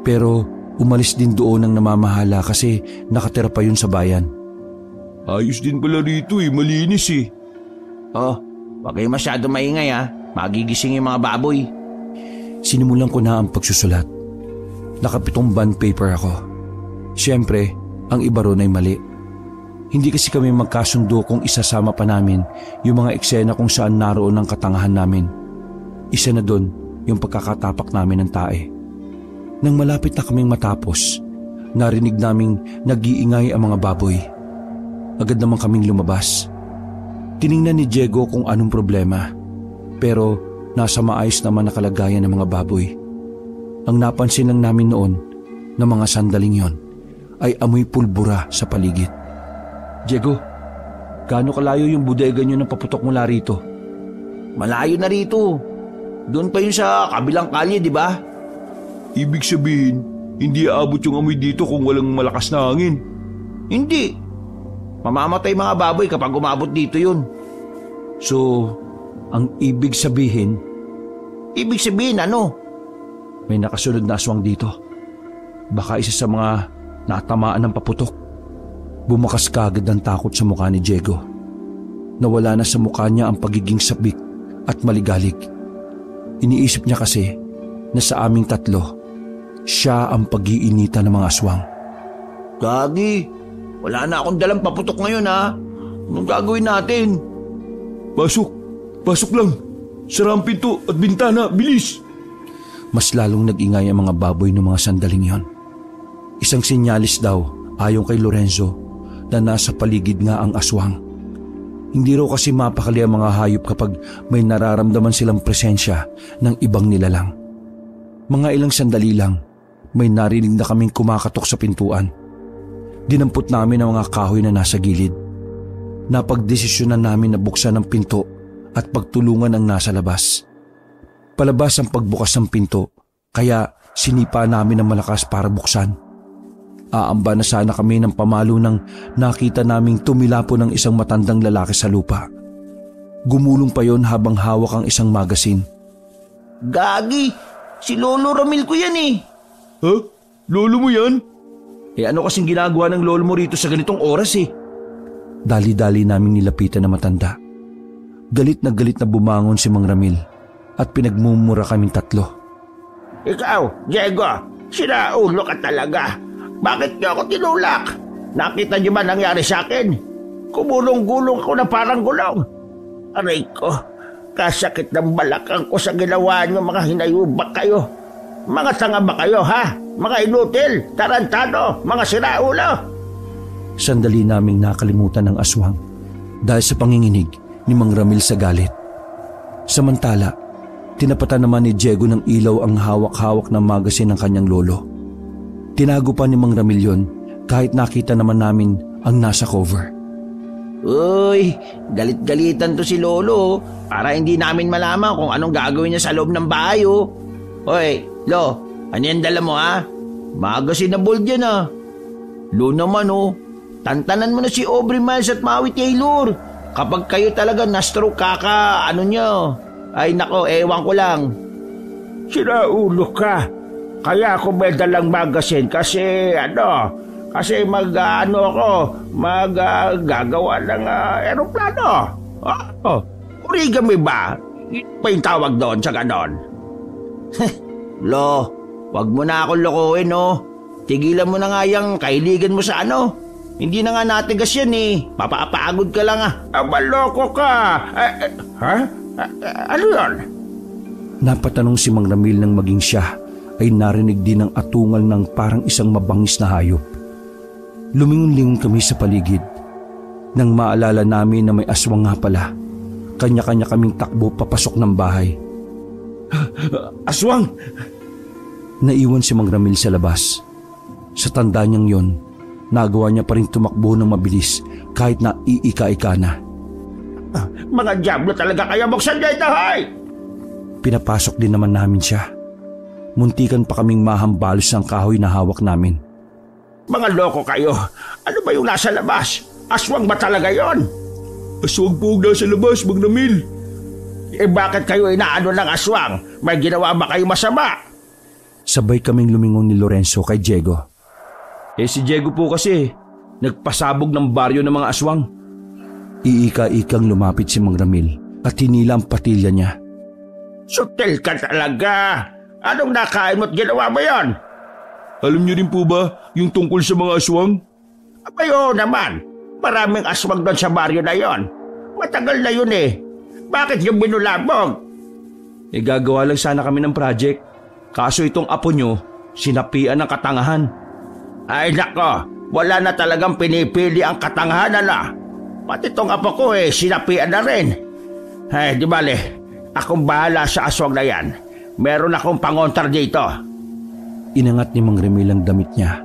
Pero umalis din doon ng namamahala kasi nakatira pa yun sa bayan. Ayos din pala rito eh, malinis eh. Wag kayo masyado maingay ha. Magigising yung mga baboy. Sinimulan ko na ang pagsusulat. Nakapitong bond paper ako. Siyempre, ang iba ron ay mali. Hindi kasi kami magkasundo kung isasama pa namin yung mga eksena kung saan naroon ang katangahan namin. Isa na doon yung pagkakatapak namin ng tae. Nang malapit na kaming matapos, narinig naming nag-iingay ang mga baboy. Agad naman kaming lumabas. Tiningnan ni Diego kung anong problema. Pero nasa maayos naman na kalagayan ng mga baboy. Ang napansin lang namin noon na mga sandaling yon ay amoy pulbura sa paligid. Diego, Gaano kalayo yung bodega nyo ng paputok mula rito? Malayo na rito. Doon pa yun sa kabilang kalye, di ba? Ibig sabihin, hindi aabot yung amoy dito kung walang malakas na hangin. Hindi. Mamamatay mga baboy kapag umabot dito yun. So, ang ibig sabihin, Ibig sabihin ano? may nakasunod na aswang dito. Baka isa sa mga natamaan ng paputok. Bumakas kaagad ang takot sa mukha ni Diego. Nawala na sa mukha niya ang pagiging sabik at maligalig. Iniisip niya kasi na sa aming tatlo, siya ang pag-iinita ng mga aswang. Gagi, wala na akong dalang paputok ngayon ha. Anong gagawin natin? Pasok! Pasok lang! Sara ang pinto at bintana! Bilis! Mas lalong nag-ingay ang mga baboy ng mga sandaling yon. Isang sinyalis daw ayon kay Lorenzo na nasa paligid nga ang aswang. Hindi raw kasi mapakali ang mga hayop kapag may nararamdaman silang presensya ng ibang nilalang. Mga ilang sandali lang, may narinig na kaming kumakatok sa pintuan. Dinampot namin ang mga kahoy na nasa gilid. Napagdesisyonan namin na buksan ang pinto at pagtulungan ang nasa labas. Palabas ang pagbukas ng pinto, kaya sinipa namin ng malakas para buksan. Aamba na sana kami ng pamalo nang nakita naming tumilapo ng isang matandang lalaki sa lupa. Gumulong pa yon habang hawak ang isang magasin. Gagi, si Lolo Ramil ko yan eh. Ha? Lolo mo yan? Ano kasing ginagawa ng lolo mo rito sa ganitong oras eh? Dali-dali namin nilapitan na matanda. Galit na bumangon si Mang Ramil at pinagmumura kaming tatlo. Ikaw, Diego, sinaulo ka talaga. Bakit niyo ako tinulak? Nakita niyo ba nangyari sa akin? Kumulong-gulong ako na parang gulong. Aray ko, kasakit ng balakang ko sa ginawa niyo, mga hinayubak kayo. Mga tanga ba kayo ha? Mga inutil, tarantado, mga siraulo. Sandali naming nakalimutan ng aswang dahil sa panginginig ni Mang Ramil sa galit. Samantala, tinapatan naman ni Diego ng ilaw ang hawak-hawak ng magasin ng kanyang lolo. Tinago pa ni Mang Ramil yun kahit nakita naman namin ang nasa cover. Uy, galit-galitan to si Lolo para hindi namin malaman kung anong gagawin niya sa loob ng bahay oh. Hoy, Lo, ano yan dala mo ha? Magasin na bold yan ah. Lo naman oh, tantanan mo na si Aubrey Miles at Maui Taylor. Kapag kayo talaga na-stroke ano nyo, ay nako, ewan ko lang. Sinaulo ka. Kaya ako may dalang magasin kasi gagawa ng aeroplano. Origami ba? Yun pa yung tawag doon sa ganon. Lo, wag mo na akong lokohin no. Tigilan mo na nga yung kailigan mo sa ano. Hindi na nga natigas yan eh. Papapagod ka lang ah. Maloko ka. Ha? Ano yun? Napatanong si Mang Ramil nang maging siya ay narinig din ang atungal ng parang isang mabangis na hayop. Lumingon-lingon kami sa paligid. Nang maalala namin na may aswang nga pala, kanya-kanya kaming takbo papasok ng bahay. Aswang! Naiwan si Mang Ramil sa labas. Sa tanda niyang yon, nagawa niya pa rin tumakbo ng mabilis kahit na iika-ika na. Mga diablo talaga kaya buksan niya ito, hay! Pinapasok din naman namin siya. Muntikan pa kaming mahambalos ng kahoy na hawak namin. Mga loko kayo! Ano ba yung nasa labas? Aswang ba talaga yon? Aswang po ang nasa labas, Mang Ramil. Bakit kayo inaano ng aswang? May ginawa ba kayo masama? Sabay kaming lumingon ni Lorenzo kay Diego. Si Diego po kasi, nagpasabog ng baryo ng mga aswang. Iika-ikang lumapit si Mang Ramil at hinila ang patilya niya. Sutil ka talaga! Anong nakain mo't ginawa mo yon? Alam niyo rin po ba yung tungkol sa mga aswang? Abayo naman, maraming aswang doon sa baryo na yon. Matagal na yun eh. Bakit yung binulabog? Gagawa lang sana kami ng project. Kaso itong apo nyo, sinapian ng katangahan. Ay nako, wala na talagang pinipili ang katangahan na. Pati itong apo ko sinapian na rin. Ay di bale, akong bahala sa aswang na yan. Meron akong pangontra dito. Inangat ni Mang Ramil ang damit niya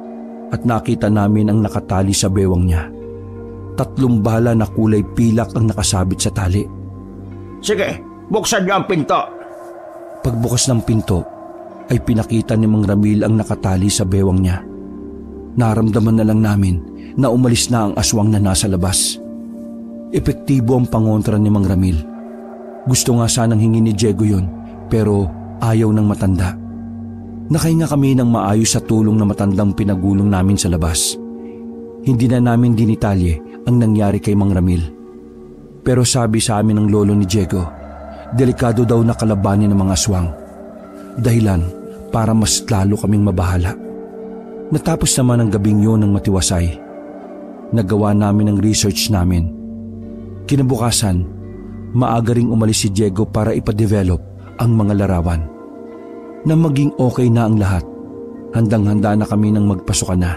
at nakita namin ang nakatali sa bewang niya. 3 bala na kulay pilak ang nakasabit sa tali. Sige, buksan niyo ang pinto. Pagbukas ng pinto, ay pinakita ni Mang Ramil ang nakatali sa bewang niya. Naramdaman na lang namin na umalis na ang aswang na nasa labas. Epektibo ang pangontra ni Mang Ramil. Gusto nga sanang hingin ni Diego yun, pero ayaw ng matanda. Nakahinga kami ng maayos sa tulong na matandang pinagulong namin sa labas. Hindi na namin dinitalye ang nangyari kay Mang Ramil. Pero sabi sa amin ng lolo ni Diego, delikado daw na kalabanin ng mga aswang. Dahilan para mas lalo kaming mabahala. Natapos naman ang gabing yun ng matiwasay. Nagawa namin ang research namin. Kinabukasan, maaga ring umalis si Diego para ipadevelop ang mga larawan. Na maging okay na ang lahat, handang-handa na kami nang magpasukan na.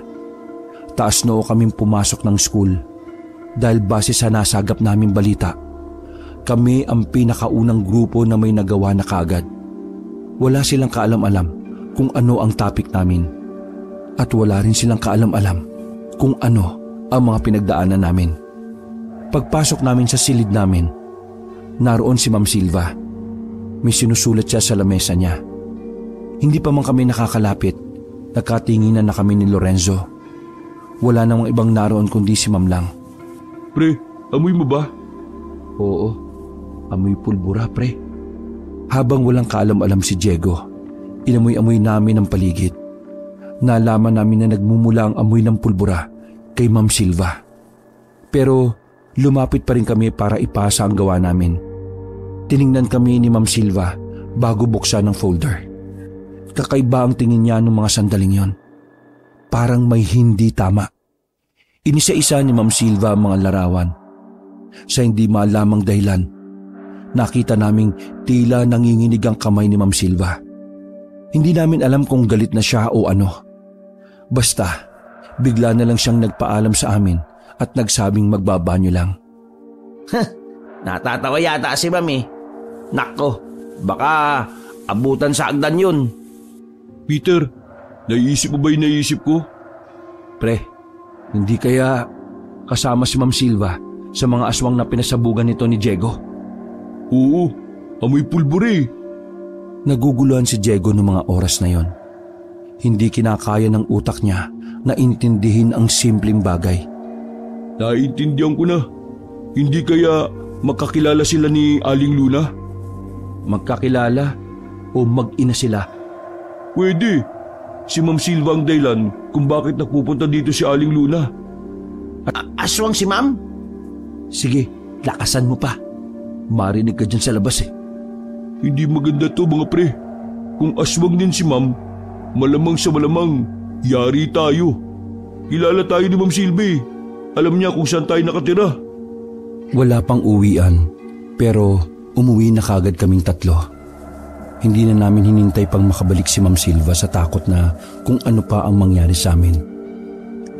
Taas noo kaming pumasok ng school dahil base sa nasagap naming balita, kami ang pinakaunang grupo na may nagawa na kaagad. Wala silang kaalam-alam kung ano ang topic namin at wala rin silang kaalam-alam kung ano ang mga pinagdaanan namin. Pagpasok namin sa silid namin, naroon si Ma'am Silva. May sinusulat siya sa lamesa niya. Hindi pa man kami nakakalapit, nagkatinginan na kami ni Lorenzo. Wala namang ibang naroon kundi si Ma'am lang. Pre, amoy mo ba? Oo, amoy pulbura, pre. Habang walang kaalam-alam si Diego, inamoy-amoy namin ang paligid. Nalaman namin na nagmumula ang amoy ng pulbura kay Ma'am Silva. Pero lumapit pa rin kami para ipasa ang gawa namin. Tiningnan kami ni Ma'am Silva bago buksan ang folder. Kakaiba ang tingin niya noong mga sandaling yon. Parang may hindi tama. Inisa-isa ni Ma'am Silva ang mga larawan. Sa hindi malamang dahilan, nakita naming tila nanginginig ang kamay ni Ma'am Silva. Hindi namin alam kung galit na siya o ano. Basta, bigla na lang siyang nagpaalam sa amin at nagsabing magbabanyo lang. Natatawa yata si Ma'am eh. Nako, baka abutan sa agdan yun. Peter, naisip mo ba yung naisip ko? Pre, hindi kaya kasama si Ma'am Silva sa mga aswang na pinasabugan nito ni Diego? Oo, amoy pulbure. Naguguluhan si Diego noong mga oras na yon. Hindi kinakaya ng utak niya na intindihin ang simpleng bagay. Naiintindihan ko na. Hindi kaya magkakilala sila ni Aling Luna? Magkakilala o mag-ina sila? Pwede. Si Ma'am Silva ang dahilan kung bakit nagpupunta dito si Aling Luna. Aswang si Ma'am? Sige, lakasan mo pa. Marinig ka dyan sa labas eh. Hindi maganda to mga pre. Kung aswang din si Ma'am, malamang sa malamang, yari tayo. Kilala tayo ni Ma'am Silva. Alam niya kung saan tayo nakatira. Wala pang uwian, pero umuwi na kagad kaming 3. Hindi na namin hinintay pang makabalik si Ma'am Silva sa takot na kung ano pa ang mangyari sa amin.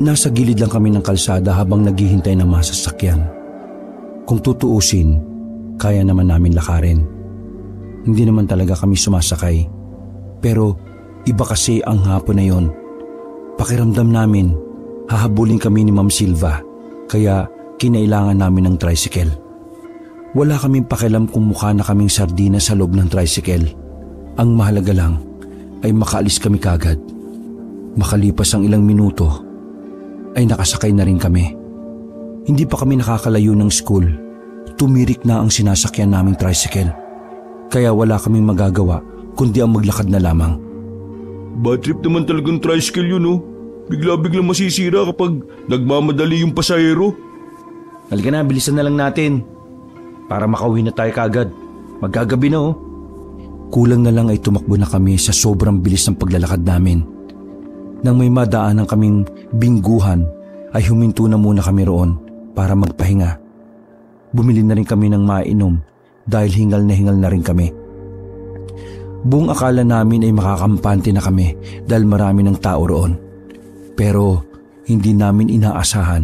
Nasa gilid lang kami ng kalsada habang naghihintay ng masasakyan. Kung tutuusin, kaya naman namin lakarin. Hindi naman talaga kami sumasakay. Pero iba kasi ang hapon na yon. Pakiramdam namin, hahabulin kami ni Ma'am Silva, kaya kinailangan namin ng tricycle. Wala kaming pakialam kung mukha na kaming sardina sa loob ng tricycle. Ang mahalaga lang ay makaalis kami kagad. Makalipas ang ilang minuto, ay nakasakay na rin kami. Hindi pa kami nakakalayo ng school. Tumirik na ang sinasakyan naming tricycle. Kaya wala kaming magagawa kundi ang maglakad na lamang. Bad trip naman talagang tricycle yun, oh. Bigla-bigla masisira kapag nagmamadali yung pasahero. Halika na, bilisan na lang natin. Para makauwi na tayo kagad. Magagabi na oh. Kulang na lang ay tumakbo na kami sa sobrang bilis ng paglalakad namin. Nang may madaanan kaming bingguhan, ay huminto na muna kami roon para magpahinga. Bumili na rin kami ng mainom dahil hingal na rin kami. Buong akala namin ay makakampante na kami dahil marami ng tao roon. Pero hindi namin inaasahan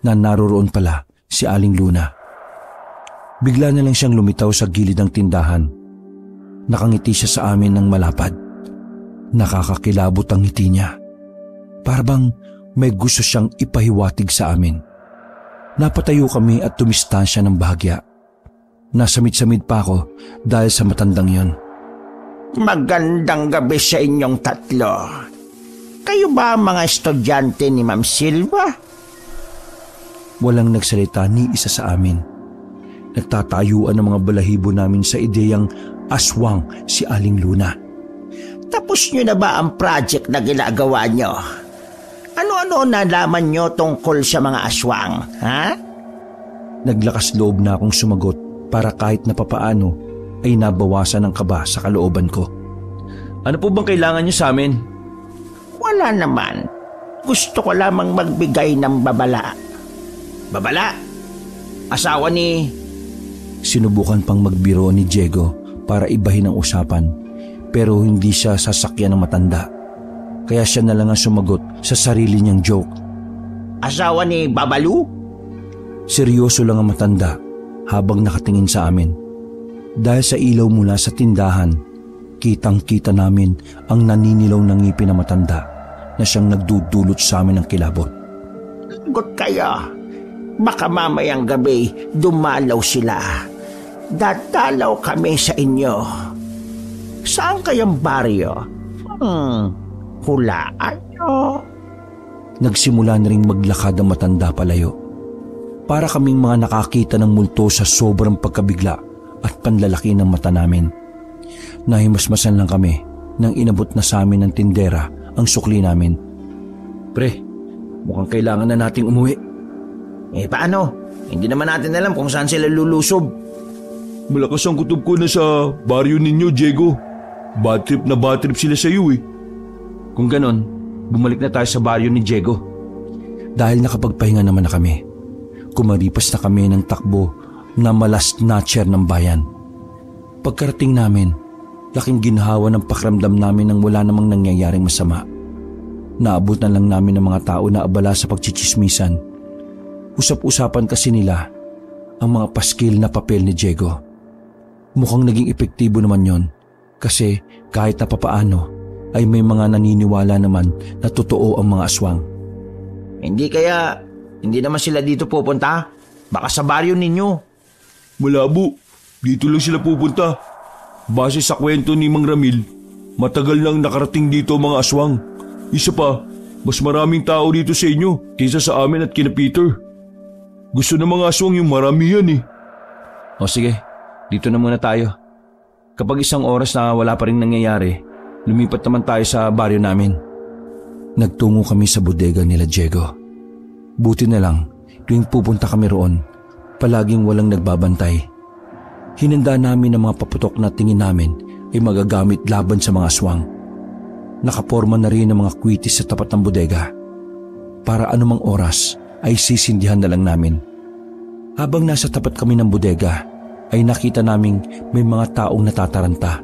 na naroroon pala si Aling Luna. Bigla na lang siyang lumitaw sa gilid ng tindahan. Nakangiti siya sa amin ng malapad. Nakakakilabot ang ngiti niya. Parang may gusto siyang ipahiwatig sa amin. Napatayo kami at tumistansya ng bahagya. Nasamid-samid pa ako dahil sa matandang yon. Magandang gabi sa inyong tatlo. Kayo ba ang mga estudyante ni Ma'am Silva? Walang nagsalita ni isa sa amin. Nagtatayuan ang mga balahibo namin sa ideyang aswang si Aling Luna. Tapos nyo na ba ang project na ginagawa nyo? Ano-ano nalaman nyo tungkol sa mga aswang, ha? Naglakas loob na akong sumagot para kahit na papaano ay nabawasan ang kaba sa kalooban ko. Ano po bang kailangan niyo sa amin? Wala naman. Gusto ko lamang magbigay ng babala. Babala? Asawa ni... Sinubukan pang magbiro ni Diego para ibahin ang usapan, pero hindi siya sasakyan ng matanda. Kaya siya na lang ang sumagot sa sarili niyang joke. Asawa ni Babalu? Seryoso lang ang matanda habang nakatingin sa amin. Dahil sa ilaw mula sa tindahan, kitang-kita namin ang naninilaw ng ngipin na matanda na siyang nagdudulot sa amin ng kilabot. Sagot kayo. Baka mamayang gabi dumalaw sila. Dadalaw kami sa inyo. Saan kayang baryo? Hulaan nyo. Nagsimula na ring maglakad ang matanda palayo. Para kaming mga nakakita ng multo sa sobrang pagkabigla at panlalaki ng mata namin. Nahimasmasan lang kami nang inabot na sa amin ng tindera ang sukli namin. Pre, mukhang kailangan na nating umuwi. Paano? Hindi naman natin alam kung saan sila lulusob. Malakas ang kutob ko na sa baryo ninyo, Diego. Bad trip sila sa iyo eh. Kung ganon, bumalik na tayo sa baryo ni Diego. Dahil nakapagpahinga naman na kami, kumaripas na kami ng takbo na malas-snatcher ng bayan. Pagkarating namin, laking ginhawa ng pakiramdam namin nang wala namang nangyayaring masama. Naabot na lang namin ng mga tao na abala sa pagchichismisan. Usap-usapan kasi nila ang mga paskil na papel ni Diego. Mukhang naging epektibo naman yon kasi kahit na papaano ay may mga naniniwala naman na totoo ang mga aswang. Hindi naman sila dito pupunta? Baka sa baryo ninyo. Malabo, dito lang sila pupunta. Base sa kwento ni Mang Ramil, matagal nang nakarating dito mga aswang. Isa pa, mas maraming tao dito sa inyo kaysa sa amin at kina Peter. Gusto ng mga aswang yung maramihan eh. O sige, dito na muna tayo. Kapag isang oras na wala pa rin nangyayari, lumipat naman tayo sa baryo namin. Nagtungo kami sa bodega nila Diego. Buti na lang, tuwing pupunta kami roon, palaging walang nagbabantay. Hinanda namin ang mga paputok na tingin namin ay magagamit laban sa mga aswang. Nakaporma na rin ang mga kwitis sa tapat ng bodega. Para anumang oras ay sisindihan na lang namin. Habang nasa tapat kami ng bodega, ay nakita naming may mga taong natataranta.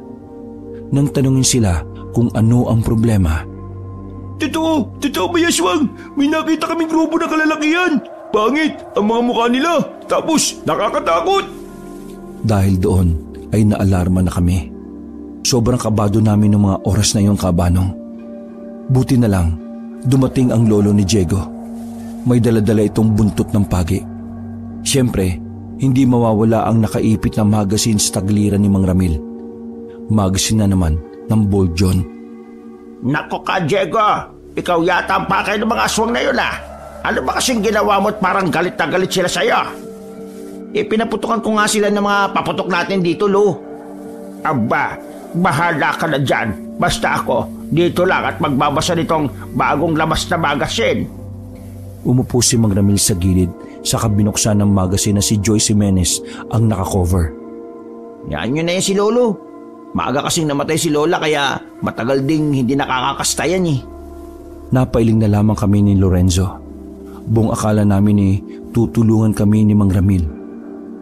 Nang tanungin sila kung ano ang problema. Totoo ba Yaswang? May nakita kaming grupo ng kalalakihan. Pangit ang mga mukha nila, tapos nakakatakot. Dahil doon ay naalarma na kami. Sobrang kabado namin ng mga oras na yung kabanong. Buti na lang, dumating ang lolo ni Diego. May daladala itong buntot ng pagi. Siyempre, hindi mawawala ang nakaipit na magazine sa tagliran ni Mang Ramil. Magazine na naman ng Bold John. Nako ka, Diego! Ikaw yata ang pakay ng mga aswang na yun ah! Ano ba kasing ginawa mo at parang galit na galit sila sa'yo? Pinaputukan ko nga sila ng mga paputok natin dito, Lo. Aba, bahala ka na dyan. Basta ako, dito lang at magbabasa nitong bagong labas na magazine. Umupo si Mang Ramil sa gilid saka binuksan ng magazine na si Joyce Jimenez ang nakakover. Yan yun na yan si Lolo. Maaga kasing namatay si Lola kaya matagal ding hindi nakakakasta yan eh. Napailing na lamang kami ni Lorenzo. Buong akala namin tutulungan kami ni Mang Ramil.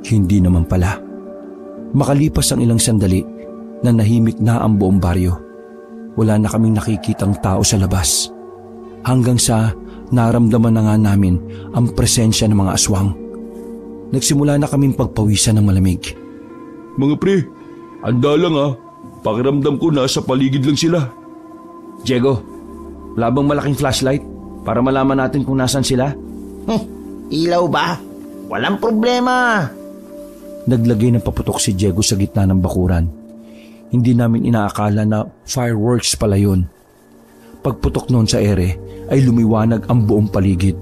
Hindi naman pala. Makalipas ang ilang sandali na nahimik na ang buong baryo. Wala na kaming nakikitang tao sa labas. Hanggang sa naramdaman na nga namin ang presensya ng mga aswang. Nagsimula na kaming pagpawisan ng malamig. Mga pre, handa lang ha. Pakiramdam ko nasa paligid lang sila. Diego, wala bang malaking flashlight para malaman natin kung nasan sila? Ilaw ba? Walang problema. Naglagay ng paputok si Diego sa gitna ng bakuran. Hindi namin inaakala na fireworks pala yun. Pagputok noon sa ere ay lumiwanag ang buong paligid.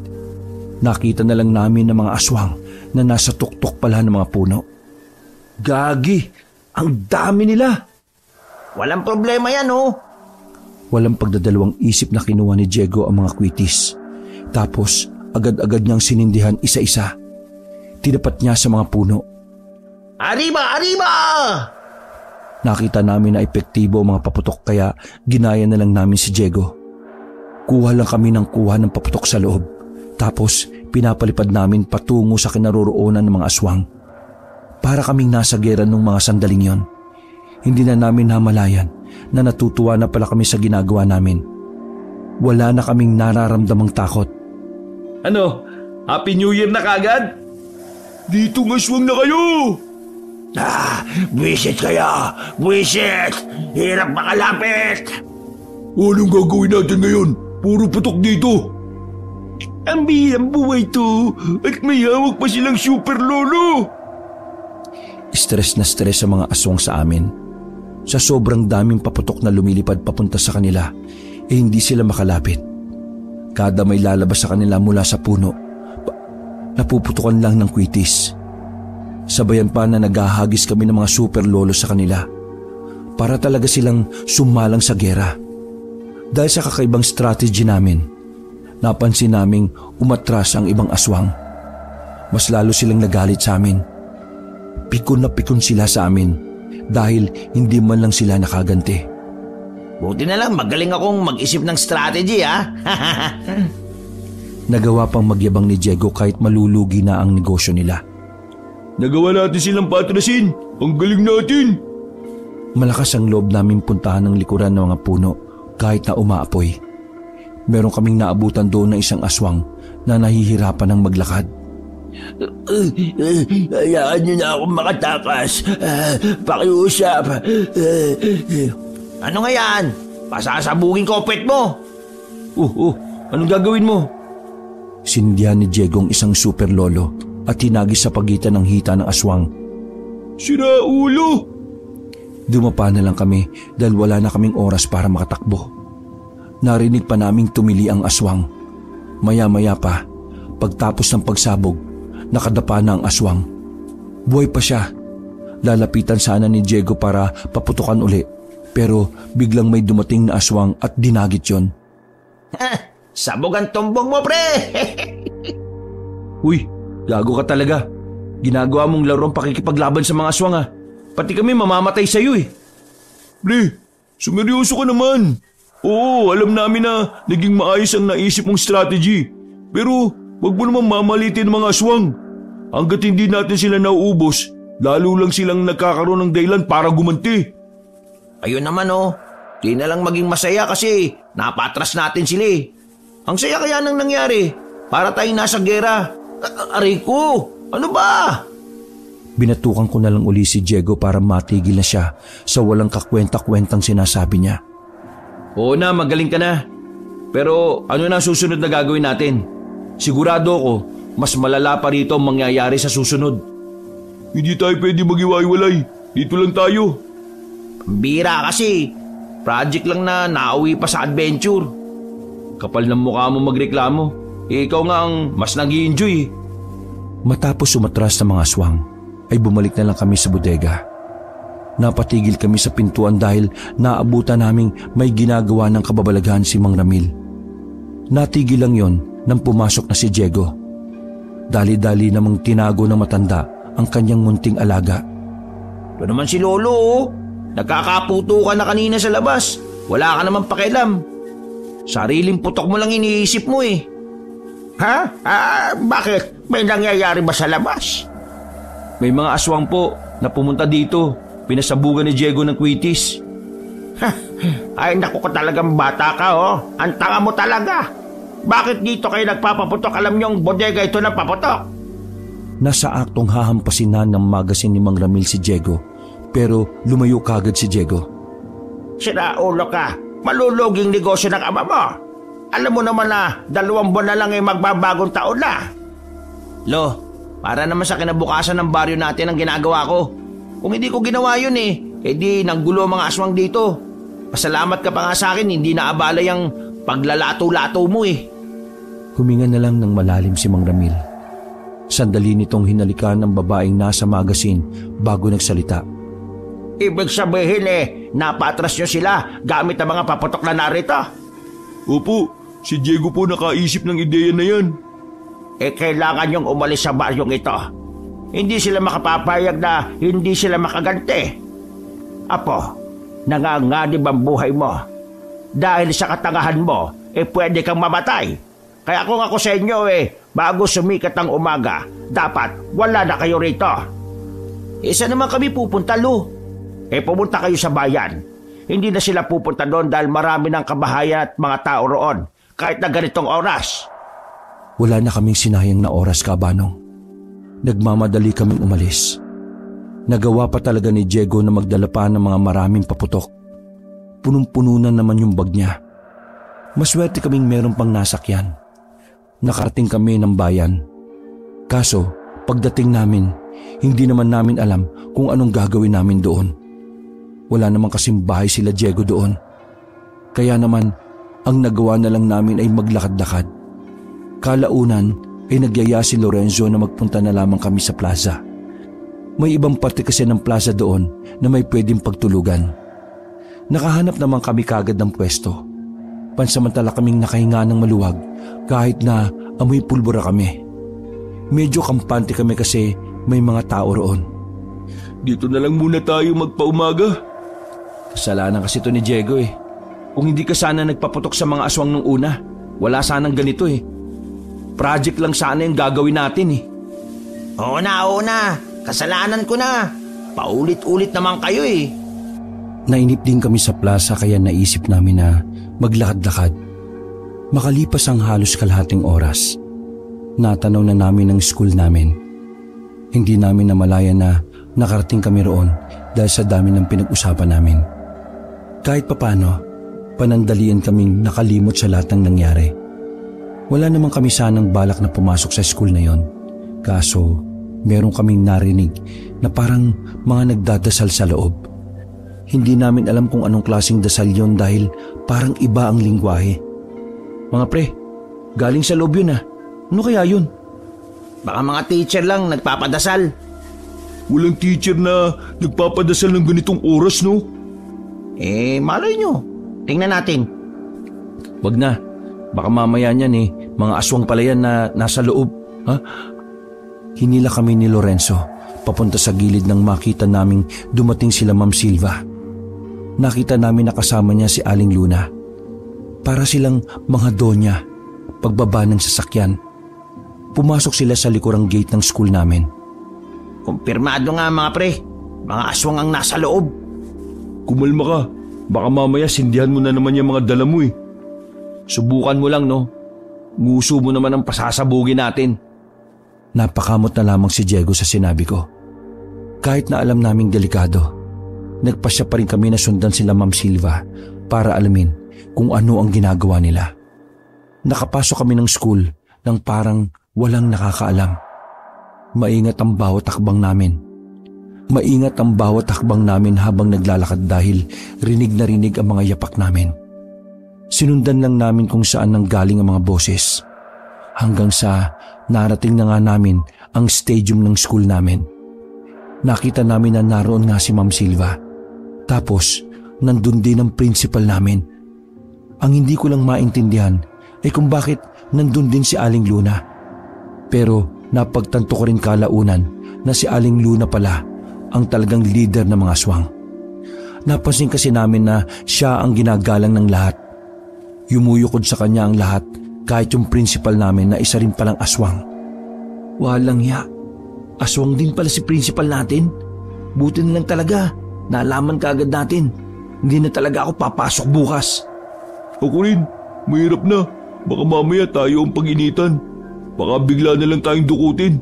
Nakita na lang namin ng mga aswang na nasa tuktok pala ng mga puno. Gagi! Ang dami nila! Walang problema yan, oh. Walang pagdadalawang isip na kinuha ni Diego ang mga kwitis. Tapos agad-agad niyang sinindihan isa-isa. Tinapat niya sa mga puno. Arriba! Arriba! Nakita namin na epektibo ang mga paputok kaya ginaya na lang namin si Diego. Kuha lang kami ng kuha ng paputok sa loob. Tapos pinapalipad namin patungo sa kinaroroonan ng mga aswang. Para kaming nasa gera nung mga sandaling yon. Hindi na namin namalayan na natutuwa na pala kami sa ginagawa namin. Wala na kaming nararamdamang takot. Ano? Happy New Year na kagad? Dito ng aswang na kayo! Buwisit kayo! Buwisit! Hirap makalapit! Anong gagawin natin ngayon? Puro putok dito. Ang bihirang buhay to at may hawak pa silang super lolo. Stress na stress sa mga aswang sa amin. Sa sobrang daming paputok na lumilipad papunta sa kanila, hindi sila makalapit. Kada may lalabas sa kanila mula sa puno, napuputukan lang ng kwitis. Sabayan pa na naghahagis kami ng mga super lolo sa kanila. Para talaga silang sumalang sa gera. Dahil sa kakaibang strategy namin, napansin naming umatras ang ibang aswang. Mas lalo silang nagalit sa amin. Pikon na pikon sila sa amin dahil hindi man lang sila nakaganti. Buti na lang magaling akong mag-isip ng strategy, ha? Nagawa pang magyabang ni Diego kahit malulugi na ang negosyo nila. Nagawa natin silang patrasin. Ang galing natin. Malakas ang loob namin puntahan ng likuran ng mga puno kahit na umaapoy. Meron kaming naabutan doon ng isang aswang na nahihirapan ng maglakad. Hayaan niyo na akong makatakas. Pakiusap. Ano nga yan? Pasasabugin ko pet mo. Anong gagawin mo? Sindihan ni Diego ang isang super lolo at hinagis sa pagitan ng hita ng aswang. Sira ulo! Dumapa na lang kami dahil wala na kaming oras para makatakbo. Narinig pa naming tumili ang aswang. Maya-maya pa, pagtapos ng pagsabog, nakadapa na ang aswang. Buhay pa siya. Lalapitan sana ni Diego para paputukan uli, pero biglang may dumating na aswang at dinagit yon. Sabog ang tumbong mo, pre! Uy, gago ka talaga. Ginagawa mong larong pakikipaglaban sa mga aswang, ha. Pati kami mamamatay sa'yo, eh. Pre, sumeryoso ka naman. Oo, alam namin na naging maayos ang naisip mong strategy. Pero wag mo naman mamalitin ang mga aswang. Hanggat hindi natin sila nauubos, lalo lang silang nagkakaroon ng dahilan para gumanti. Ayun naman, oh. Di na lang maging masaya kasi napatras natin sila, eh. Ang saya kaya nang nangyari para tayong nasa gera. Aray ko, ano ba? Binatukan ko na lang uli si Diego para matigil na siya sa walang kakwenta-kwentang sinasabi niya. Oo na, magaling ka na. Pero ano na susunod na gagawin natin? Sigurado ako, mas malala pa rito ang mangyayari sa susunod. Hindi tayo pwede mag-iwaiwalay. Dito lang tayo. Bira kasi. Project lang na nauwi pa sa adventure. Kapal ng mukha mo magreklamo. Ikaw nga ang mas nag-i-enjoy. Matapos umatras ng mga aswang, ay bumalik na lang kami sa bodega. Napatigil kami sa pintuan dahil naabutan naming may ginagawa ng kababalaghan si Mang Ramil. Natigil lang yon nang pumasok na si Diego. Dali-dali namang tinago ng matanda ang kanyang munting alaga. Ito naman si Lolo, oh. Nagkakaputo ka na kanina sa labas. Wala ka naman pakialam. Sariling putok mo lang iniisip mo, eh. Ha? Bakit? May nangyayari ba sa labas? May mga aswang po na pumunta dito. Pinasabugan ni Diego ng kwitis. Ay, naku ka talagang bata ka, oh. Ang tanga mo talaga. Bakit dito kayo nagpapaputok? Alam niyong bodega ito na paputok. Nasa aktong hahampasin na ng magasin ni Mang Ramil si Diego, pero lumayo kagad si Diego. Sira ulo ka. Maluluging negosyo ng ama mo. Alam mo naman na 2 buwan na lang ay magbabagong taon na. Lo, Para naman sa kinabukasan ng baryo natin ang ginagawa ko. Kung hindi ko ginawa yun edi nanggulo ang mga aswang dito. Pasalamat ka pa nga sa akin, hindi naabala yung paglalato-lato mo Huminga na lang ng malalim si Mang Ramil. Sandali nitong hinalikan ng babaeng nasa magasin bago nagsalita. Ibig sabihin napatras nyo sila gamit ang mga paputok na narito. Opo, si Diego po nakaisip ng ideya na yan. Kailangan nyong umalis sa baryong ito. Hindi sila makapapayag na hindi sila makaganti. Apo, nanganganib ang buhay mo. Dahil sa katangahan mo, pwede kang mamatay. Kaya kung ako sa inyo bago sumikat ang umaga, dapat wala na kayo rito. Saan naman kami pupunta, Lo? Pumunta kayo sa bayan. Hindi na sila pupunta doon dahil marami ng kabahayan at mga tao roon, kahit na ganitong oras. Wala na kaming sinayang na oras, Kabanong. Nagmamadali kaming umalis. Nagawa pa talaga ni Diego na magdala pa ng mga maraming paputok. Punong-puno na naman yung bag niya. Maswerte kaming meron pang nasakyan. Nakarating kami ng bayan. Kaso, pagdating namin, hindi naman namin alam kung anong gagawin namin doon. Wala naman kasing bahay sila Diego doon. Kaya naman, ang nagawa na lang namin ay maglakad-lakad. Kalaunan ay nagyaya si Lorenzo na magpunta na lamang kami sa plaza. May ibang parte kasi ng plaza doon na may pwedeng pagtulugan. Nakahanap naman kami kagad ng pwesto. Pansamantala kaming nakahinga ng maluwag kahit na amoy pulbura kami. Medyo kampante kami kasi may mga tao roon. Dito na lang muna tayo magpaumaga. Kasalanan kasi ito ni Diego Kung hindi ka sana nagpaputok sa mga aswang nung una, wala sanang ganito Project lang sana yung gagawin natin Oo na. Kasalanan ko na. Paulit-ulit naman kayo Nainip din kami sa plaza kaya naisip namin na maglakad-lakad. Makalipas ang halos kalahating oras, natanaw na namin ang school namin. Hindi namin namalayan na nakarating kami roon dahil sa dami ng pinag-usapan namin. Kahit papano, panandalian kaming nakalimot sa lahat ng nangyari. Wala naman kami sanang balak na pumasok sa school na yon. Kaso, meron kaming narinig na parang mga nagdadasal sa loob. Hindi namin alam kung anong klaseng dasal yon dahil parang iba ang lingwahe. Mga pre, galing sa loob yun Ano kaya yun? Baka mga teacher lang nagpapadasal. Walang teacher na nagpapadasal ng ganitong oras, no? Malay nyo. Tingnan natin. Wag na. Baka mamaya niyan mga aswang pala yan na nasa loob. Hinila kami ni Lorenzo papunta sa gilid nang makita naming dumating sila Ma'am Silva. Nakita namin na kasama niya si Aling Luna. Para silang mga donya pagbaba ng sasakyan. Pumasok sila sa likurang gate ng school namin. Kumpirmado nga mga pre. Mga aswang ang nasa loob. Kumalma ka. Baka mamaya sindihan mo na naman yung mga dala mo Subukan mo lang, no? Nguso mo naman ang pasasabugin natin. Napakamot na lamang si Diego sa sinabi ko. Kahit na alam naming delikado, nagpasya pa rin kami na sundan sila Ma'am Silva para alamin kung ano ang ginagawa nila. Nakapasok kami ng school nang parang walang nakakaalam. Maingat ang bawat takbang namin. Maingat ang bawat takbang namin habang naglalakad dahil rinig na rinig ang mga yapak namin. Sinundan lang namin kung saan nanggaling ang mga boses. Hanggang sa narating na nga namin ang stadium ng school namin. Nakita namin na naroon nga si Ma'am Silva. Tapos, nandun din ang principal namin. Ang hindi ko lang maintindihan ay kung bakit nandun din si Aling Luna. Pero napagtanto ko rin kalaunan na si Aling Luna pala ang talagang leader ng mga aswang. Napansin kasi namin na siya ang ginagalang ng lahat. Yumuyukod sa kanya ang lahat kahit yung principal namin na isa rin palang aswang. Walang ya. Aswang din pala si principal natin. Buti na lang talaga. Naalaman kaagad natin. Hindi na talaga ako papasok bukas. Ako rin. Mahirap na. Baka mamaya tayo ang pag-initan. Baka bigla na lang tayong dukutin.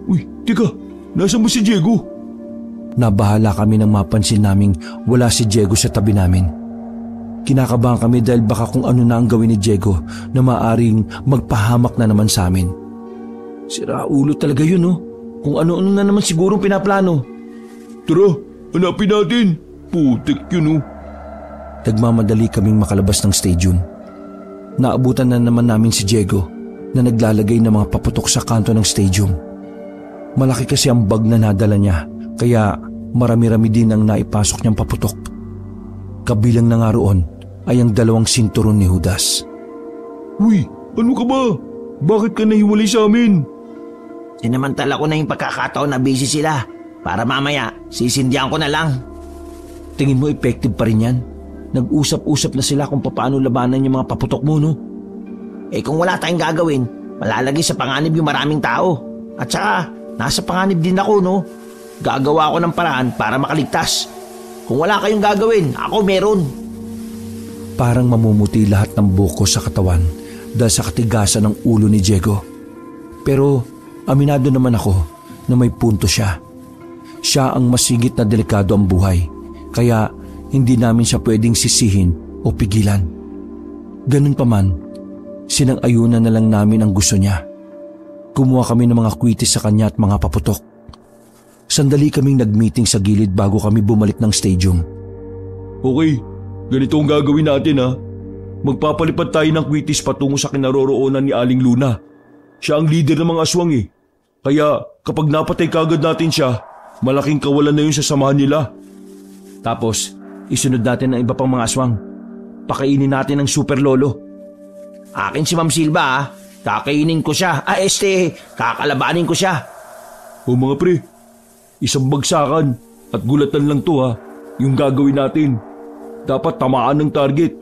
Uy, tika. Nasaan mo si Diego? Nabahala kami nang mapansin naming wala si Diego sa tabi namin. Kinakabahan kami dahil baka kung ano na ang gawin ni Diego na maaring magpahamak na naman sa amin. Sira ulo talaga yun, no? Kung ano-ano na naman sigurong pinaplano. Tara, hanapin natin. Putik yun oh. Nagmamadali kaming makalabas ng stadium. Naabutan na naman namin si Diego na naglalagay ng mga paputok sa kanto ng stadium. Malaki kasi ang bag na nadala niya, kaya marami-rami din ang naipasok niyang paputok. Kabilang na nga roon ay ang 2 sinturon ni Judas. Uy, ano ka ba? Bakit ka nahiwalay sa amin? Sinamantala ko na yung pagkakataon na busy sila para mamaya sisindihan ko na lang. Tingin mo effective pa rin yan? Nag-usap-usap na sila kung paano labanan yung mga paputok mo, no? Eh kung wala tayong gagawin, malalagay sa panganib yung maraming tao. At saka, nasa panganib din ako, no? Gagawa ako ng paraan para makaligtas. Kung wala kayong gagawin, ako meron. Parang mamumuti lahat ng buko sa katawan dahil sa katigasan ng ulo ni Diego. Pero aminado naman ako na may punto siya. Siya ang masigit na delikado ang buhay, kaya hindi namin siya pwedeng sisihin o pigilan. Ganun pa man, sinang-ayunan na lang namin ang gusto niya. Kumuha kami ng mga kwitis sa kanya at mga paputok. Sandali kaming nag-meeting sa gilid bago kami bumalik ng stadium. Okay, ganito ang gagawin natin ha. Magpapalipad tayo ng kwitis patungo sa kinaroroonan ni Aling Luna. Siya ang leader ng mga aswang eh. Kaya kapag napatay kagad natin siya, malaking kawalan na yun sa samahan nila. Tapos, isunod natin ang iba pang mga aswang. Pakainin natin ang super lolo. Akin si Ma'am Silva ha. Kakainin ko siya. Kakalabanin ko siya. O mga pre, isang bagsakan at gulatan lang to ha. Yung gagawin natin. Dapat tamaan ng target.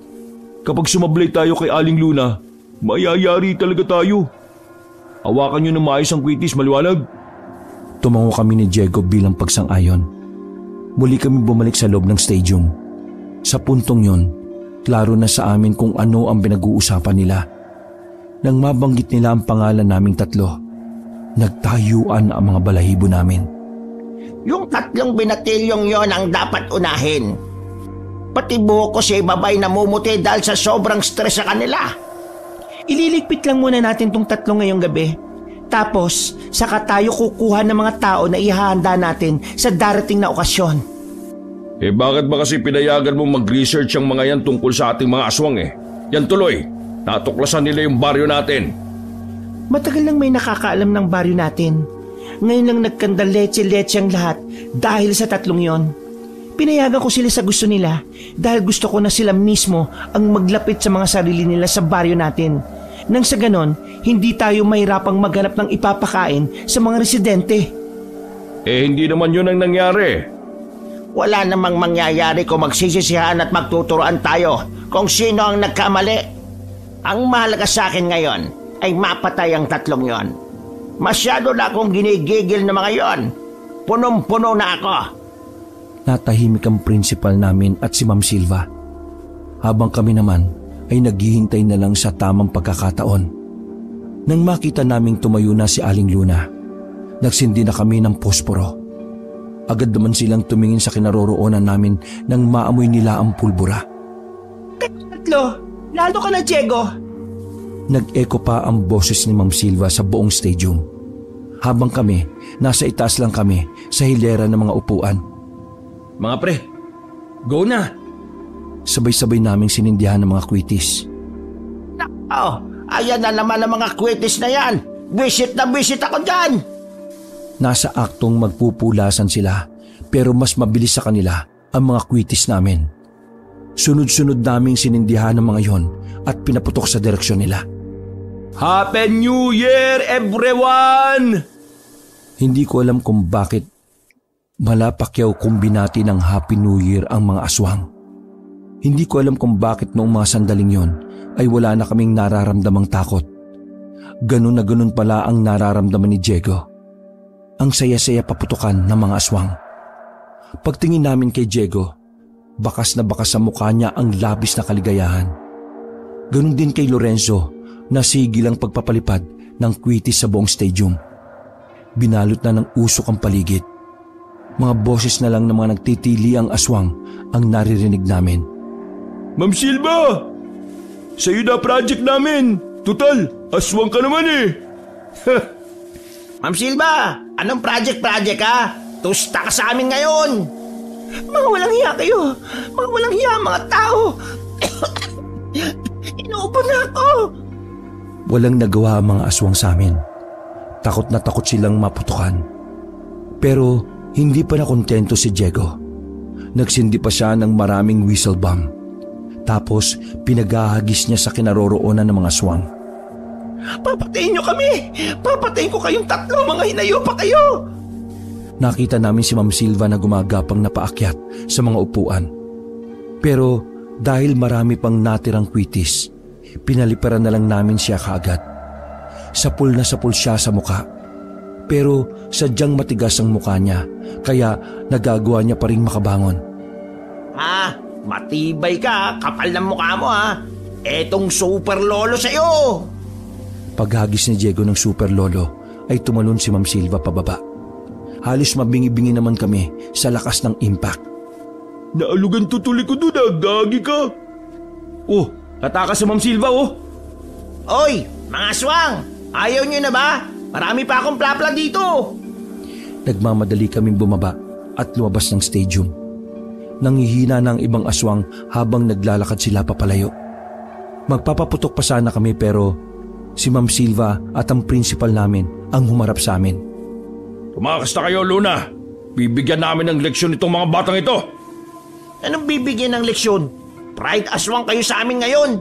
Kapag sumablay tayo kay Aling Luna, mayayari talaga tayo. Hawakan nyo ng maayos ang kwitis, maliwanag. Tumango kami ni Diego bilang pagsang-ayon. Muli kami bumalik sa loob ng stadium. Sa puntong yon, klaro na sa amin kung ano ang pinag-uusapan nila. Nang mabanggit nila ang pangalan naming 3, nagtayuan ang mga balahibo namin. Yung 3 binatilyong yon ang dapat unahin. Pati buhok ko si babay namumuti dahil sa sobrang stress sa kanila. Ililigpit lang muna natin tong 3 ngayong gabi. Tapos, saka tayo kukuha ng mga tao na ihahanda natin sa darating na okasyon. Eh bakit ba kasi pinayagan mo mag-research ang mga yan tungkol sa ating mga aswang eh? Yan tuloy, natuklasan nila yung baryo natin. Matagal nang may nakakaalam ng baryo natin. Ngayon lang nagkandaletse-letse ang lahat dahil sa 3 yon. Pinayagan ko sila sa gusto nila dahil gusto ko na sila mismo ang maglapit sa mga sarili nila sa baryo natin. Nang sa ganon, hindi tayo mahirapang maghanap ng ipapakain sa mga residente. Eh hindi naman yun ang nangyari. Wala namang mangyayari kung magsisisihan at magtuturoan tayo kung sino ang nagkamali. Ang mahalaga sa akin ngayon ay mapatay ang 3 yon. Masyado na akong ginigigil na mga yon. Punong-puno na ako. Natahimik ang principal namin at si Ma'am Silva. Habang kami naman ay naghihintay na lang sa tamang pagkakataon. Nang makita naming tumayo na si Aling Luna, nagsindi na kami ng posporo. Agad naman silang tumingin sa kinaroroonan namin nang maamoy nila ang pulbura. 3, lalo ka na, Diego! Nag-echo pa ang boses ni Ma'am Silva sa buong stadium. Habang kami, nasa itaas lang kami sa hilera ng mga upuan. Mga pre, go na! Sabay-sabay naming sinindihan ng mga kwitis. Ayan na naman ang mga kwitis na yan. Visit na visit ako dyan. Nasa aktong magpupulasan sila, pero mas mabilis sa kanila ang mga kwitis namin. Sunod-sunod naming sinindihan ng mga yon at pinaputok sa direksyon nila. Happy New Year, everyone! Hindi ko alam kung bakit malapakyaw kumbinati ng Happy New Year ang mga aswang. Hindi ko alam kung bakit noong mga sandaling yon ay wala na kaming nararamdamang takot. Ganun na ganun pala ang nararamdaman ni Diego. Ang saya-saya paputukan ng mga aswang. Pagtingin namin kay Diego, bakas na bakas sa mukha niya ang labis na kaligayahan. Ganun din kay Lorenzo na sigil ang pagpapalipad ng kwitis sa buong stadium. Binalot na ng usok ang paligid. Mga boses na lang ng mga nagtitili ang aswang ang naririnig namin. Ma'am Silva! Sa'yo na project namin! Tutal, aswang ka naman eh! Ma'am Silva, anong project ha? Tusta ka sa amin ngayon. Mga walang hiya kayo! Mga walang hiya, mga tao! Inuubo na ako! Walang nagawa ang mga aswang sa amin. Takot na takot silang maputukan. Pero hindi pa nakontento si Diego. Nagsindi pa siya ng maraming whistle bomb. Tapos pinagahagis niya sa kinaroroonan ng mga aswang. Papatayin niyo kami! Papatayin ko kayong tatlo, mga hinayo pa kayo! Nakita namin si Ma'am Silva na gumagapang na paakyat sa mga upuan. Pero dahil marami pang natirang kwitis, pinaliparan na lang namin siya kaagad. Sapul na sapul siya sa muka. Pero sadyang matigas ang muka niya, kaya nagagawa niya pa rin makabangon. Matibay ka, kapal ng mukha mo ha. Etong super lolo sa'yo. Paghagis ni Diego ng super lolo ay tumalon si Ma'am Silva pababa. Halos mabingi-bingi naman kami sa lakas ng impact. Naalugan tutuloy ko doon, gagi ka. Oh, katakas si Ma'am Silva oh. Oy, mga aswang, ayaw nyo na ba? Marami pa akong plapla dito. Nagmamadali kaming bumaba at lumabas ng stadium. Nanghihina na ang ibang aswang habang naglalakad sila papalayo. Magpapaputok pa sana kami pero si Ma'am Silva at ang principal namin ang humarap sa amin. Tumakas na kayo, Luna. Bibigyan namin ng leksyon itong mga batang ito. Anong bibigyan ng leksyon? Pride aswang kayo sa amin ngayon.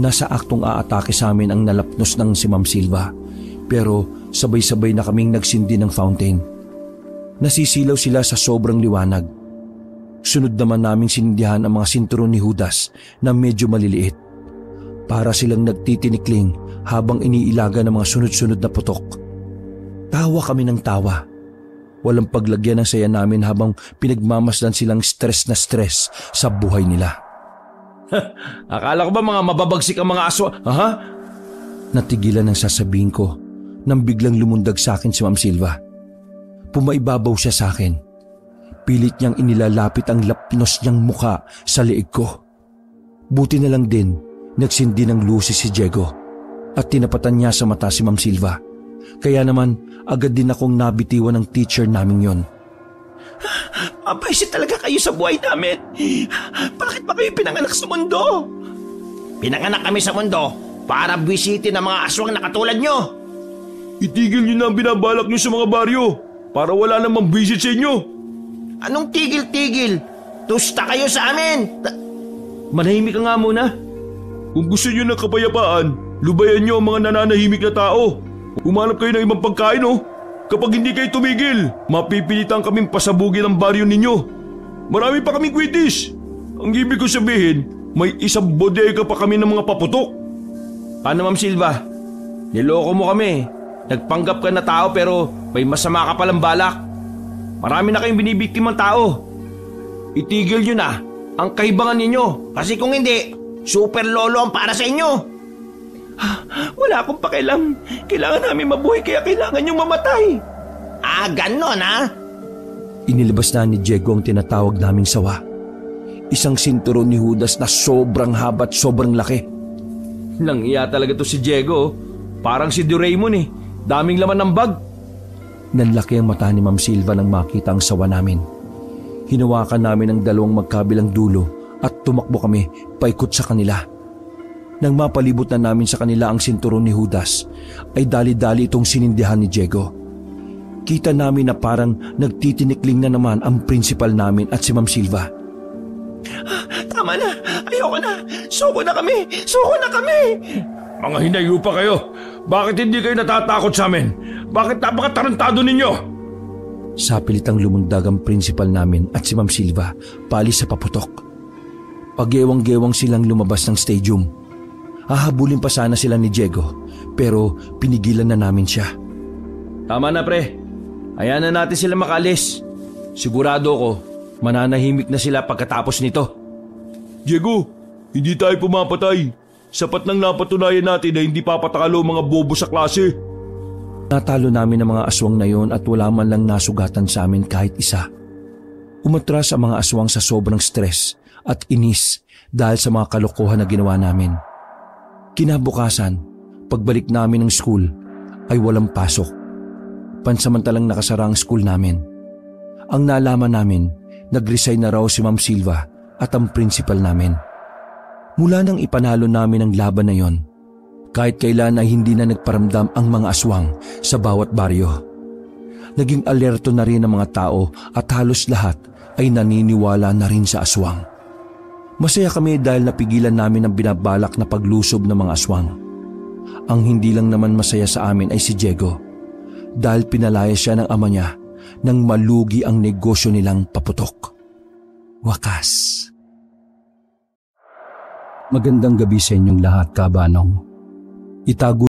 Nasa aktong aatake sa amin ang nalapnos ng si Ma'am Silva. Pero sabay-sabay na kaming nagsindi ng fountain. Nasisilaw sila sa sobrang liwanag. Sunod naman naming sinindihan ang mga sinturon ni Judas na medyo maliliit. Para silang nagtitinikling habang iniilaga ng mga sunod-sunod na putok. Tawa kami ng tawa. Walang paglagyan ng saya namin habang pinagmamasdan silang stress na stress sa buhay nila. Akala ko ba mga mababagsik ang mga aswa? Ha? Natigilan ang sasabihin ko nang biglang lumundag sa akin si Ma'am Silva. Pumaibabaw siya sa akin. Pilit niyang inilalapit ang lapnos niyang muka sa liig ko. Buti na lang din nagsindi ng lusis si Diego at tinapatan niya sa mata si Ma'am Silva. Kaya naman agad din akong nabitiwan ng teacher namin yon. Mabaisit talaga kayo sa buhay namin. Bakit ba kayo pinanganak sa mundo? Pinanganak kami sa mundo para bisitin ang mga aswang na katulad nyo. Itigil niyo na ang binabalak niyo sa mga baryo para wala namang visit sa inyo. Anong tigil-tigil? Tusta kayo sa amin. Manahimik ka nga muna. Kung gusto niyo ng kapayapaan, lubayan niyo ang mga nananahimik na tao. Umanap kayo ng ibang pagkain Kapag hindi kayo tumigil, mapipilitan kaming pasabugin ang baryo ninyo. Marami pa kaming kwitis. Ang ibig ko sabihin, may isang bodega pa kami ng mga paputok. Paano, Ma'am Silva? Niloko mo kami. Nagpanggap ka na tao pero may masama ka palang balak. Marami na kayong binibiktimang tao. Itigil nyo na ang kahibangan ninyo. Kasi kung hindi, super lolo ang para sa inyo. Wala akong pakialam. Kailangan namin mabuhay kaya kailangan niyong mamatay. Ganon ha? Inilabas na ni Diego ang tinatawag naming sawa. Isang sinturon ni Judas na sobrang haba at sobrang laki. Nanghiya talaga to si Diego. Parang si Doraemon Daming laman ng bag. Nanlaki ang mata ni Ma'am Silva nang makita ang sawa namin. Hinawakan namin ang dalawang magkabilang dulo at tumakbo kami paikot sa kanila. Nang mapalibot na namin sa kanila ang sinturon ni Judas, ay dali-dali itong sinindihan ni Diego. Kita namin na parang nagtitinikling na naman ang principal namin at si Ma'am Silva. Tama na! Ayoko na! Suko na kami! Suko na kami! Mga hinayo pa kayo. Bakit hindi kayo natatakot sa amin? Bakit napakatarantado ninyo? Sa pilitang lumundag ang principal namin at si Ma'am Silva palis sa paputok. Pagewang-gewang silang lumabas ng stadium. Hahabulin pa sana sila ni Diego pero pinigilan na namin siya. Tama na pre. Hayaan na natin sila makalis. Sigurado ko mananahimik na sila pagkatapos nito. Diego, hindi tayo pumapatay. Sapat nang napatunayan natin na hindi papatakalo mga bobo sa klase. Natalo namin ang mga aswang na yon at wala man lang nasugatan sa amin kahit isa. Umatras ang mga aswang sa sobrang stress at inis dahil sa mga kalokohan na ginawa namin. Kinabukasan, pagbalik namin ng school ay walang pasok. pansamantalang nakasara ang school namin. Ang nalaman namin, nag-resign na raw si Ma'am Silva at ang principal namin. Mula nang ipanalo namin ang laban na yon, kahit kailan ay hindi na nagparamdam ang mga aswang sa bawat baryo. Naging alerto na rin ang mga tao at halos lahat ay naniniwala na rin sa aswang. Masaya kami dahil napigilan namin ang binabalak na paglusob ng mga aswang. Ang hindi lang naman masaya sa amin ay si Diego dahil pinalaya siya ng ama niya nang malugi ang negosyo nilang paputok. Wakas. Magandang gabi sa inyong lahat, kabanong. Itago